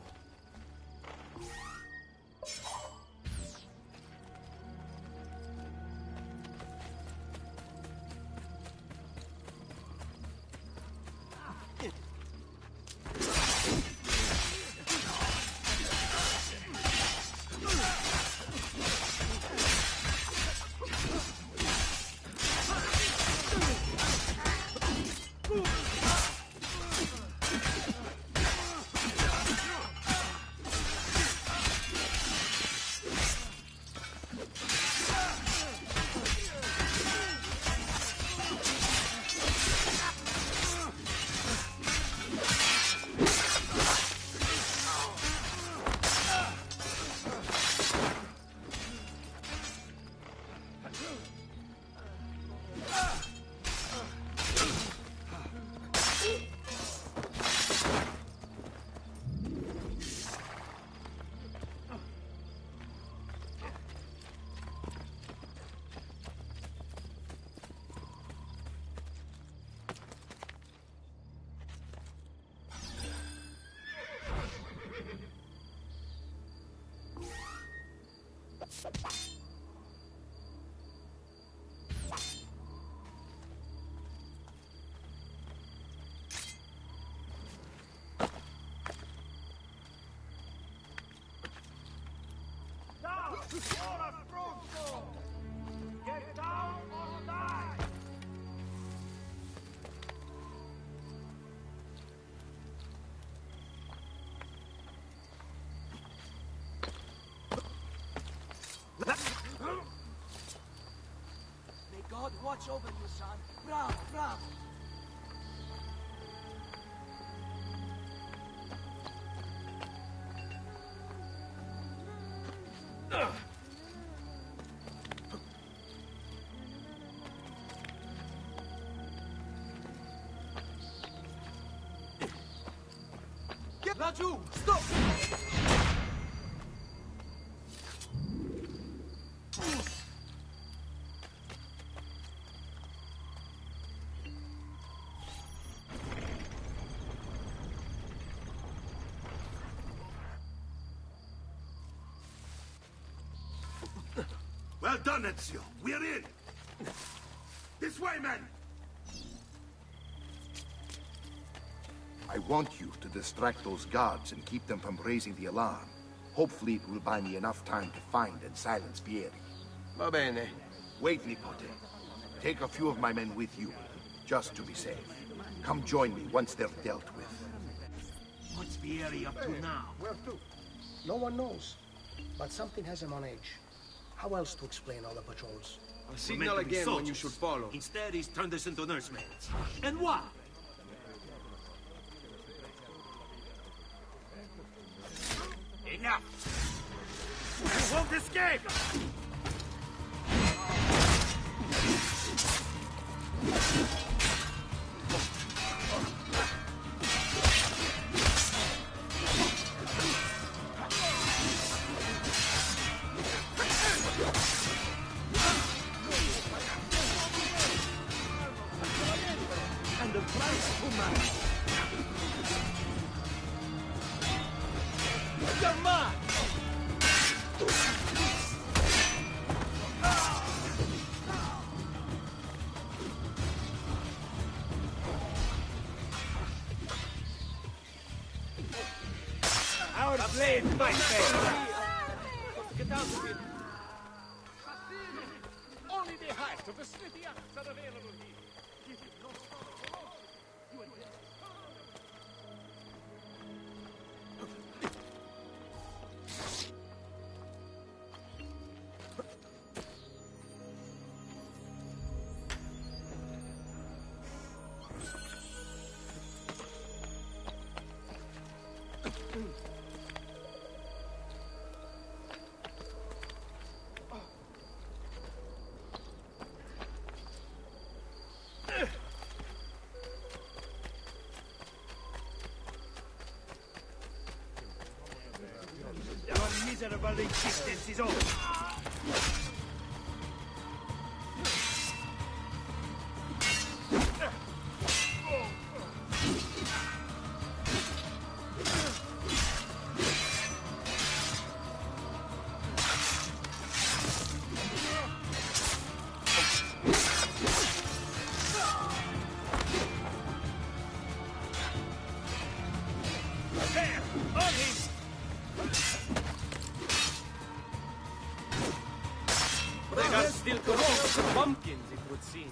[SPEAKER 7] Ora pronto! Get down or die!
[SPEAKER 15] May God watch over you, son. Bravo, bravo.
[SPEAKER 8] Laggiù! Stop!
[SPEAKER 12] Well done, Ezio. We're in. This way, men!
[SPEAKER 18] I want you to distract those guards and keep them from raising the alarm. Hopefully it will buy me enough time to find and silence Vieri.
[SPEAKER 1] Va bene.
[SPEAKER 18] Wait, Nipote. Take a few of my men with you, just to be safe. Come join me once they're dealt with.
[SPEAKER 16] What's Vieri up to now?
[SPEAKER 20] Where to? No one knows. But something has him on edge. How else to explain all the patrols?
[SPEAKER 1] I'll signal again when you should follow.
[SPEAKER 11] Instead, he's turned us into nursemaids. And why?
[SPEAKER 16] Enough! You won't escape!
[SPEAKER 15] You're mine!
[SPEAKER 16] Our blade might fail.
[SPEAKER 15] Get out of here!
[SPEAKER 16] Only the height of the slithy axe are available here. Give it no thought. You and
[SPEAKER 7] Your miserable existence is over. There! On him!
[SPEAKER 15] They are still corrupt as pumpkins, it would seem.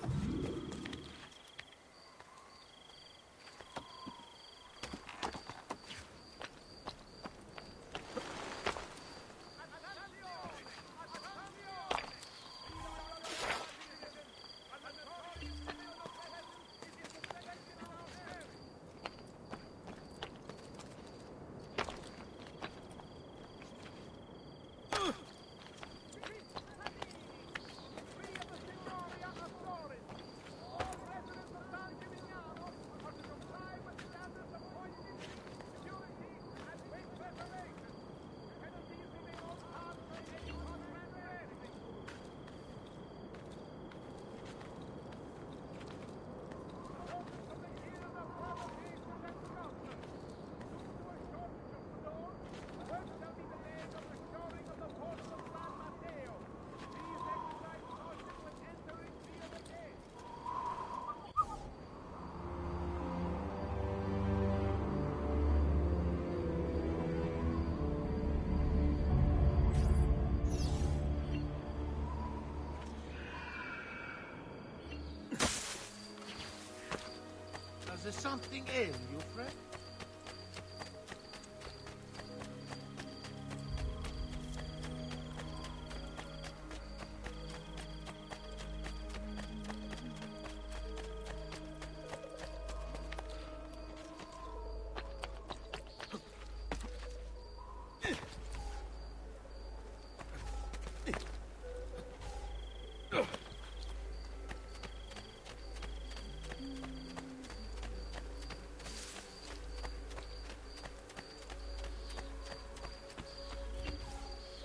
[SPEAKER 16] Does there something ail you, friend?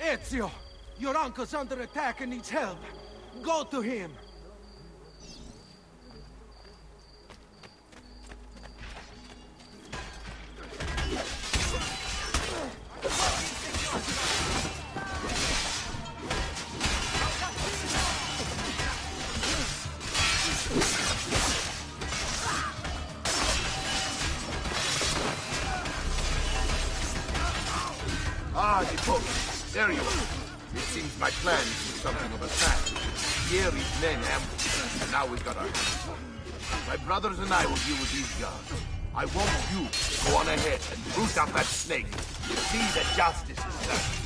[SPEAKER 7] Ezio! Your uncle's under attack and needs help. Go to him!
[SPEAKER 12] Ah, the boat. There you are. It seems my plan took something of a snap. Here his men ambushed, and now we've got our hands full. My brothers and I will deal with these guards. I want you to go on ahead and root out that snake. See that justice is done.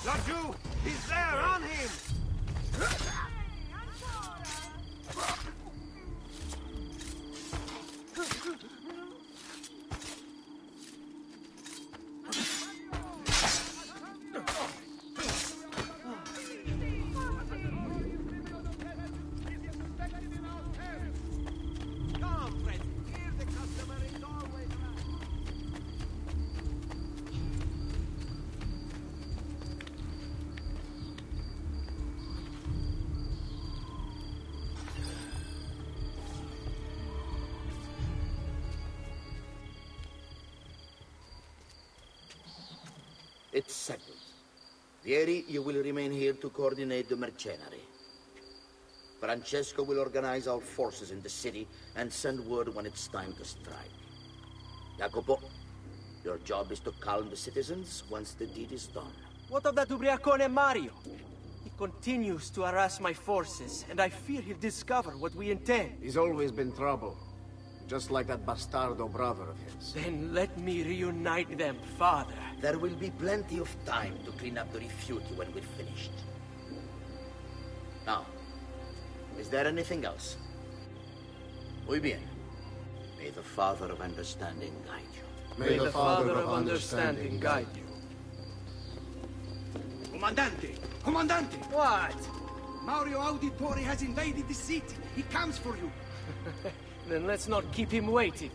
[SPEAKER 7] Laggiù! He's there! On him!
[SPEAKER 21] It's settled. Vieri, you will remain here to coordinate the mercenary. Francesco will organize our forces in the city and send word when it's time to strike. Jacopo, your job is to calm the citizens once the deed is done.
[SPEAKER 15] What of that Ubriacone Mario? He continues to harass my forces, and I fear he'll discover what we intend.
[SPEAKER 22] He's always been trouble. Just like that bastardo brother of his.
[SPEAKER 15] Then let me reunite them, father.
[SPEAKER 21] There will be plenty of time to clean up the rifiuti when we're finished. Now, is there anything else? Muy bien. May the Father of Understanding guide you.
[SPEAKER 15] May the Father of Understanding guide you.
[SPEAKER 9] Comandante! Comandante!
[SPEAKER 15] What?
[SPEAKER 9] Mario Auditore has invaded the city. He comes for you.
[SPEAKER 15] Then let's not keep him waiting.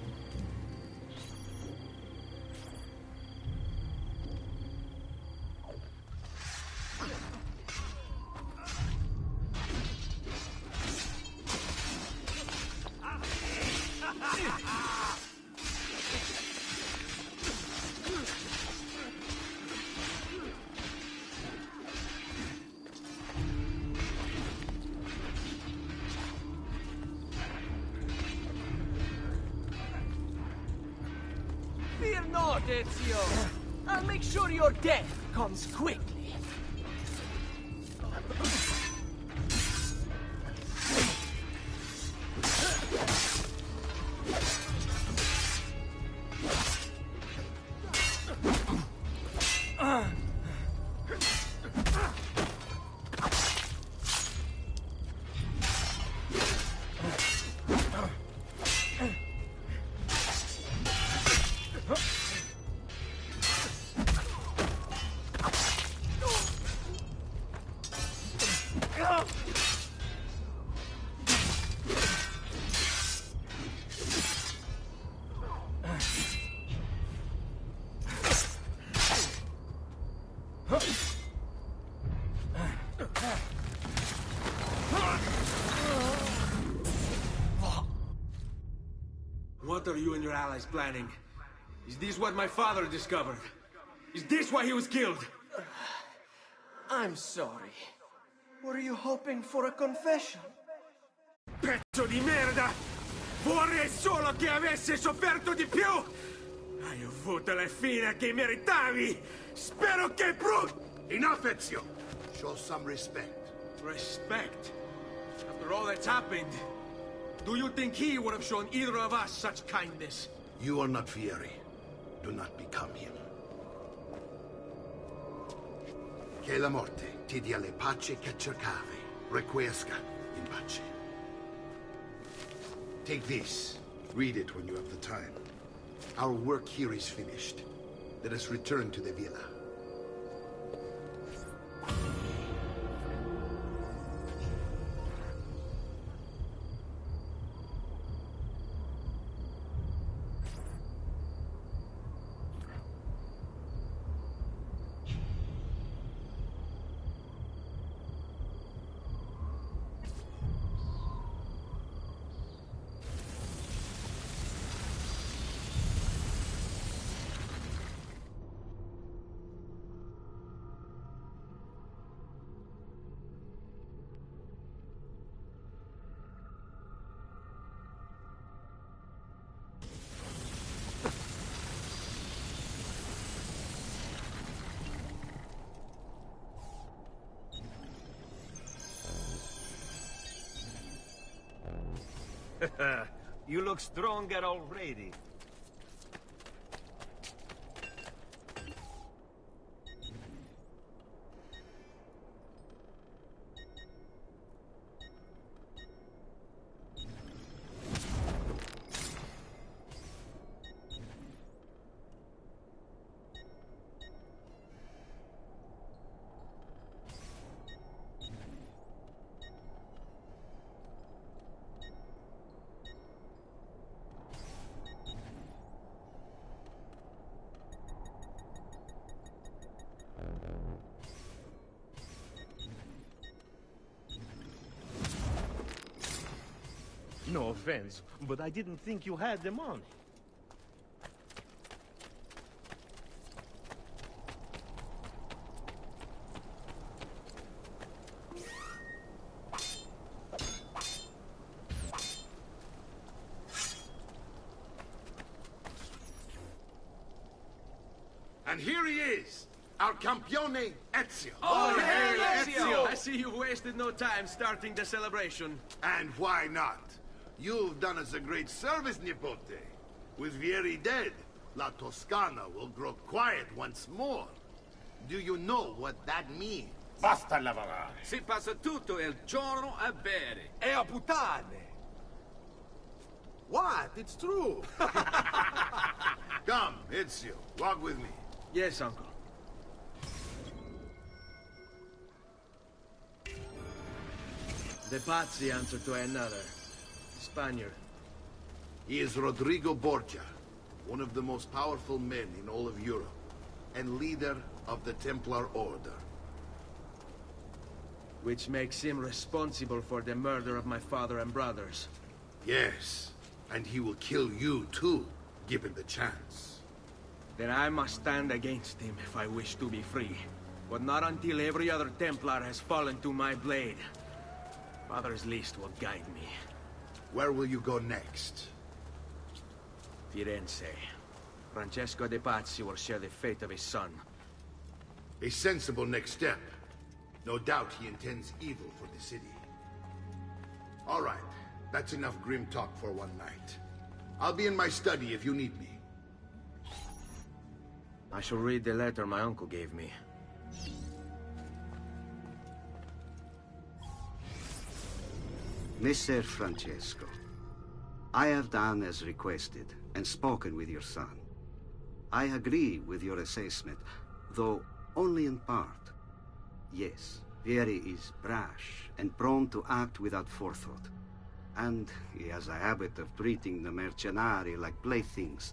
[SPEAKER 15] Fear not, Ezio. I'll make sure your death comes quickly.
[SPEAKER 1] What are you and your allies planning? Is this what my father discovered? Is this why he was killed?
[SPEAKER 15] I'm sorry. Were you hoping for a confession?
[SPEAKER 1] Pezzo di merda! Vorrei solo che avesse sofferto di più! Hai avuto la fine che meritavi! Spero che
[SPEAKER 12] Enough, Ezio! Show some respect.
[SPEAKER 1] Respect? After all that's happened, do you think he would have shown either of us such kindness?
[SPEAKER 12] You are not Fieri. Do not become him. Che la morte ti dia le pace che cercavi. Requiesca in pace. Take this. Read it when you have the time. Our work here is finished. Let us return to the villa.
[SPEAKER 23] You look stronger already. No offense, but I didn't think you had the money.
[SPEAKER 12] And here he is, our Campione Ezio.
[SPEAKER 1] Oh, hey, Ezio! I see you've wasted no time starting the celebration.
[SPEAKER 12] And why not? You've done us a great service, Nipote. With Vieri dead, La Toscana will grow quiet once more. Do you know what that means?
[SPEAKER 2] Basta lavorare.
[SPEAKER 10] Si passa tutto il giorno a bere.
[SPEAKER 11] E a puttane. What? It's true.
[SPEAKER 12] Come, Ezio, walk with me.
[SPEAKER 1] Yes, uncle. De Pazzi answered to another. Spaniard.
[SPEAKER 12] He is Rodrigo Borgia, one of the most powerful men in all of Europe, and leader of the Templar Order.
[SPEAKER 1] Which makes him responsible for the murder of my father and brothers.
[SPEAKER 12] Yes, and he will kill you too, given the chance.
[SPEAKER 1] Then I must stand against him if I wish to be free. But not until every other Templar has fallen to my blade. Father's list will guide me.
[SPEAKER 12] Where will you go next?
[SPEAKER 1] Firenze. Francesco de Pazzi will share the fate of his son.
[SPEAKER 12] A sensible next step. No doubt he intends evil for the city. All right, that's enough grim talk for one night. I'll be in my study if you need me.
[SPEAKER 1] I shall read the letter my uncle gave me.
[SPEAKER 13] Messer Francesco, I have done as requested and spoken with your son. I agree with your assessment, though only in part. Yes, Vieri is brash and prone to act without forethought. And he has a habit of treating the mercenari like playthings.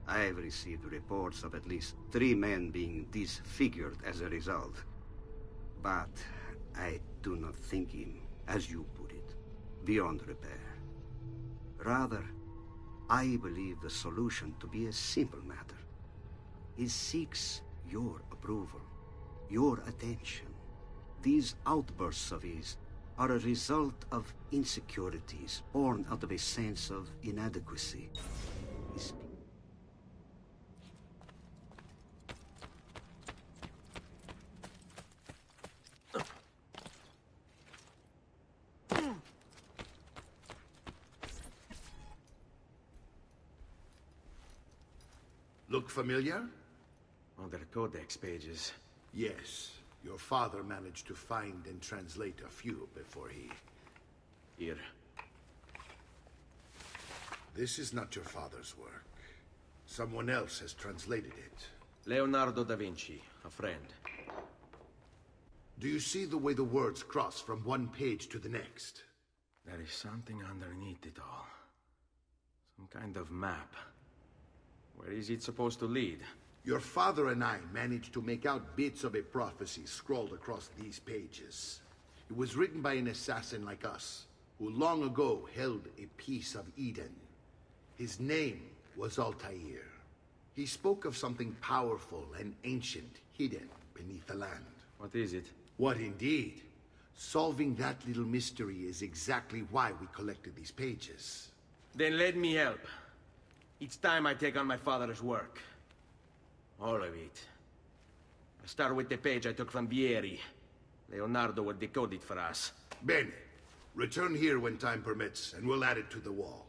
[SPEAKER 13] I have received reports of at least 3 men being disfigured as a result. But I do not think him, as you put it, beyond repair. Rather, I believe the solution to be a simple matter. He seeks your approval, your attention. These outbursts of his are a result of insecurities born out of a sense of inadequacy.
[SPEAKER 12] Look familiar?
[SPEAKER 1] Other codex pages.
[SPEAKER 12] Yes. Your father managed to find and translate a few before he...
[SPEAKER 1] Here.
[SPEAKER 12] This is not your father's work. Someone else has translated it.
[SPEAKER 1] Leonardo da Vinci, a friend.
[SPEAKER 12] Do you see the way the words cross from one page to the next?
[SPEAKER 1] There is something underneath it all. Some kind of map. Where is it supposed to lead?
[SPEAKER 12] Your father and I managed to make out bits of a prophecy scrawled across these pages. It was written by an assassin like us, who long ago held a piece of Eden. His name was Altair. He spoke of something powerful and ancient hidden beneath the land.
[SPEAKER 1] What is it?
[SPEAKER 12] What indeed? Solving that little mystery is exactly why we collected these pages.
[SPEAKER 1] Then let me help. It's time I take on my father's work. All of it. I start with the page I took from Vieri. Leonardo will decode it for us.
[SPEAKER 12] Bene. Return here when time permits, and we'll add it to the wall.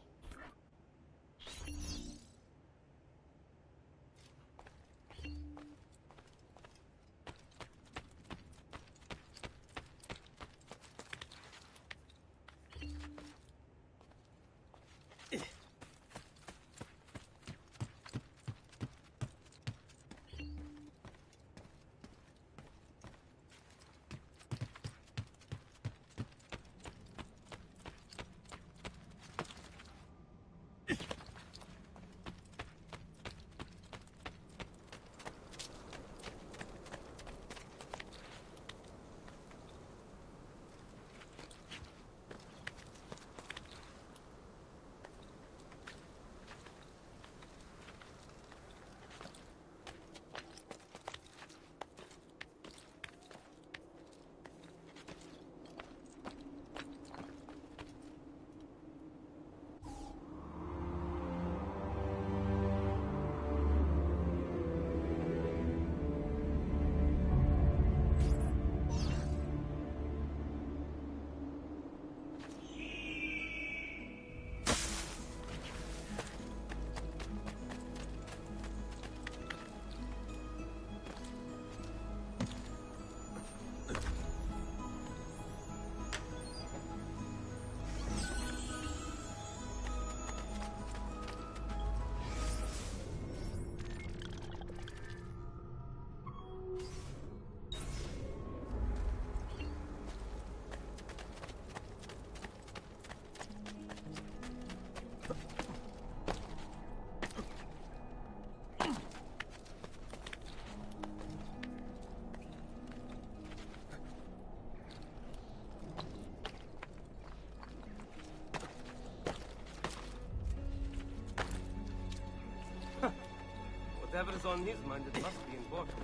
[SPEAKER 8] whatever's on his mind, it must be important.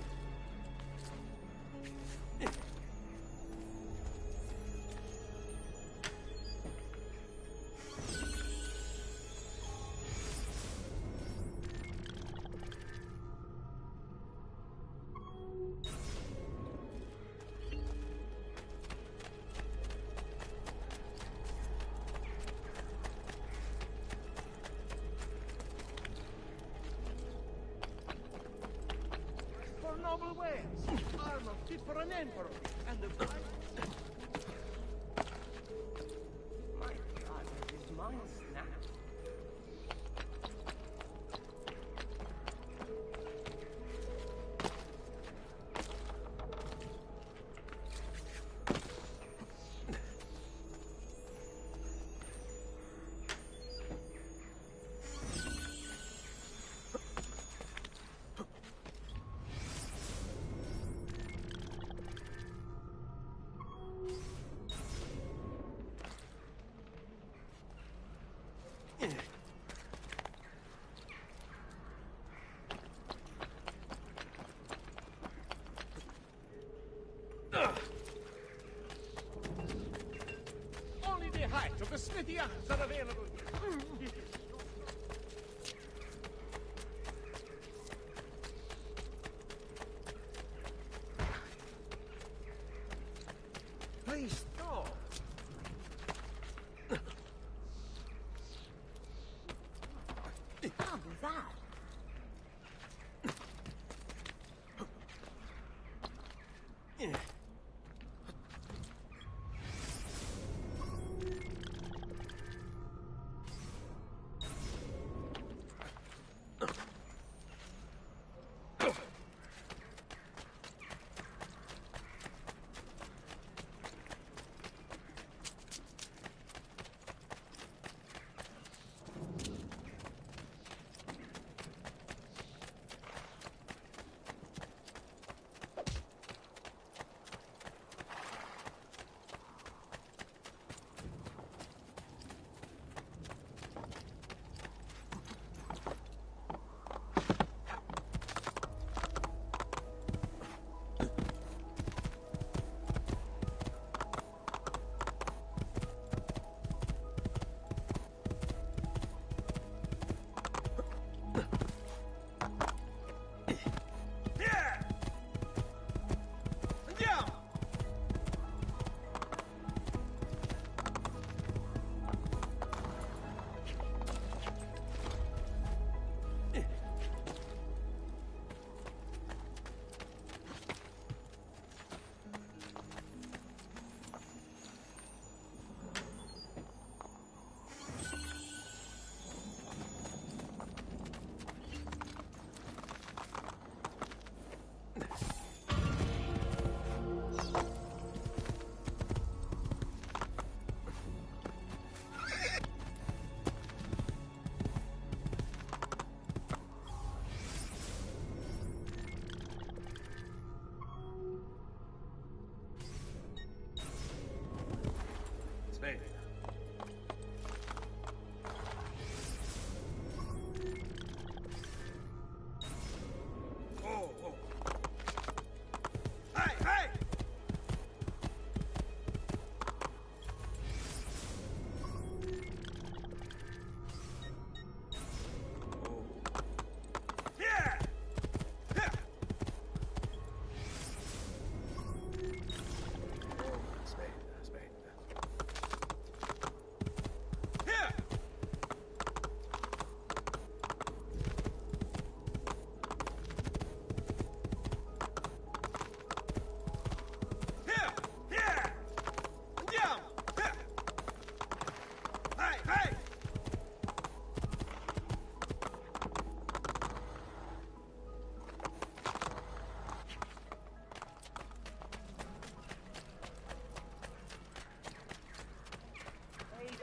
[SPEAKER 5] Noble wares, armor fit for an emperor, and the bride... My God, his mind snapped. Only the height of the smithy arms are available here. Please stop.
[SPEAKER 6] Can't be that.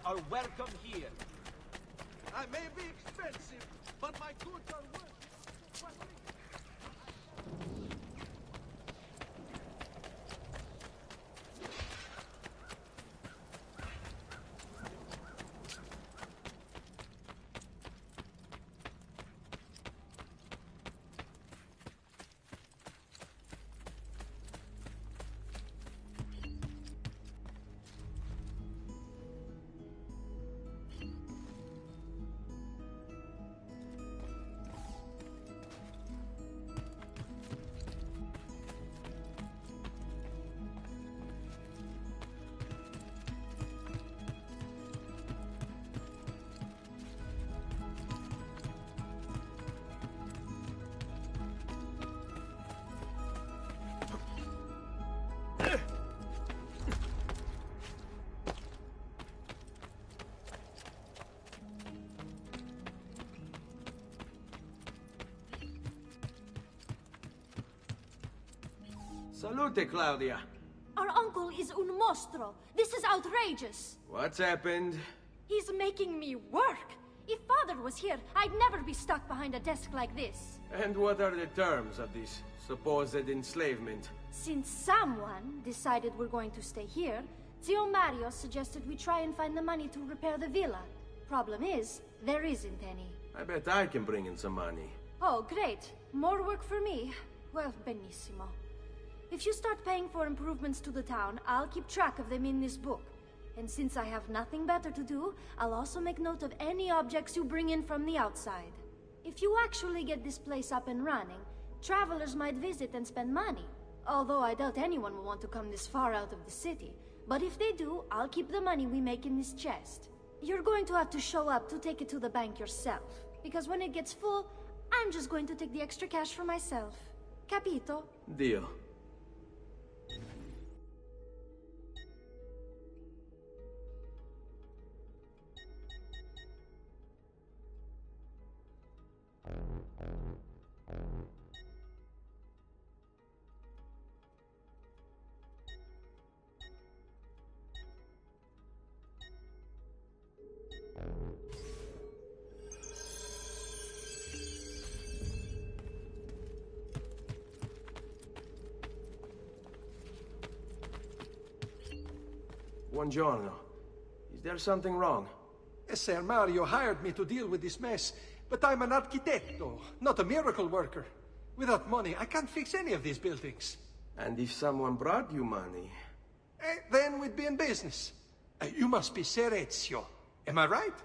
[SPEAKER 7] Are welcome here. I may be expensive, but my goods are worth it.
[SPEAKER 1] Salute, Claudia.
[SPEAKER 14] Our uncle is un mostro. This is outrageous.
[SPEAKER 1] What's happened?
[SPEAKER 14] He's making me work. If Father was here, I'd never be stuck behind a desk like this.
[SPEAKER 1] And what are the terms of this supposed enslavement?
[SPEAKER 14] Since someone decided we're going to stay here, Zio Mario suggested we try and find the money to repair the villa. Problem is, there isn't any.
[SPEAKER 1] I bet I can bring in some money.
[SPEAKER 14] Oh, great. More work for me. Well, benissimo. If you start paying for improvements to the town, I'll keep track of them in this book. And since I have nothing better to do, I'll also make note of any objects you bring in from the outside. If you actually get this place up and running, travelers might visit and spend money. Although I doubt anyone will want to come this far out of the city. But if they do, I'll keep the money we make in this chest. You're going to have to show up to take it to the bank yourself. Because when it gets full, I'm just going to take the extra cash for myself. Capito?
[SPEAKER 1] Deal. Buongiorno. Is there something wrong?
[SPEAKER 5] Ser Mario hired me to deal with this mess, but I'm an architetto, not a miracle worker. Without money, I can't fix any of these buildings.
[SPEAKER 1] And if someone brought you money?
[SPEAKER 5] Then we'd be in business. You must be Ser Ezio. Am I right?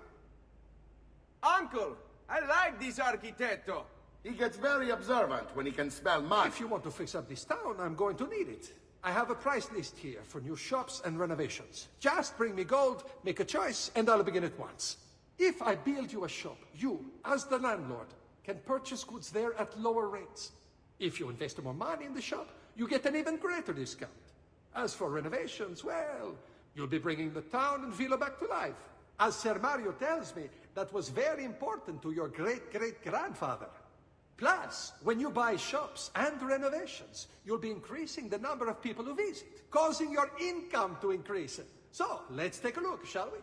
[SPEAKER 1] Uncle! I like this architetto!
[SPEAKER 18] He gets very observant when he can smell mud.
[SPEAKER 5] If you want to fix up this town, I'm going to need it. I have a price list here for new shops and renovations. Just bring me gold, make a choice, and I'll begin at once. If I build you a shop, you, as the landlord, can purchase goods there at lower rates. If you invest more money in the shop, you get an even greater discount. As for renovations, well, you'll be bringing the town and villa back to life. As Ser Mario tells me, that was very important to your great-great-grandfather. Plus, when you buy shops and renovations, you'll be increasing the number of people who visit, causing your income to increase. So, let's take a look, shall we?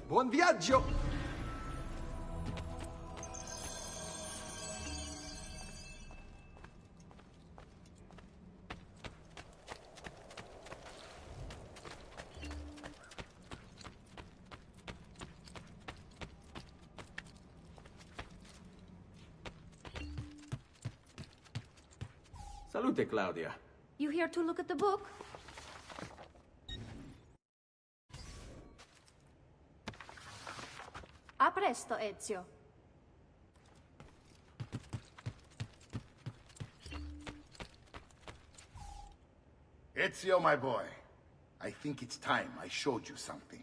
[SPEAKER 5] Buon viaggio!
[SPEAKER 1] Salute, Claudia.
[SPEAKER 14] You here to look at the book? A presto, Ezio.
[SPEAKER 18] Ezio, my boy. I think it's time I showed you something.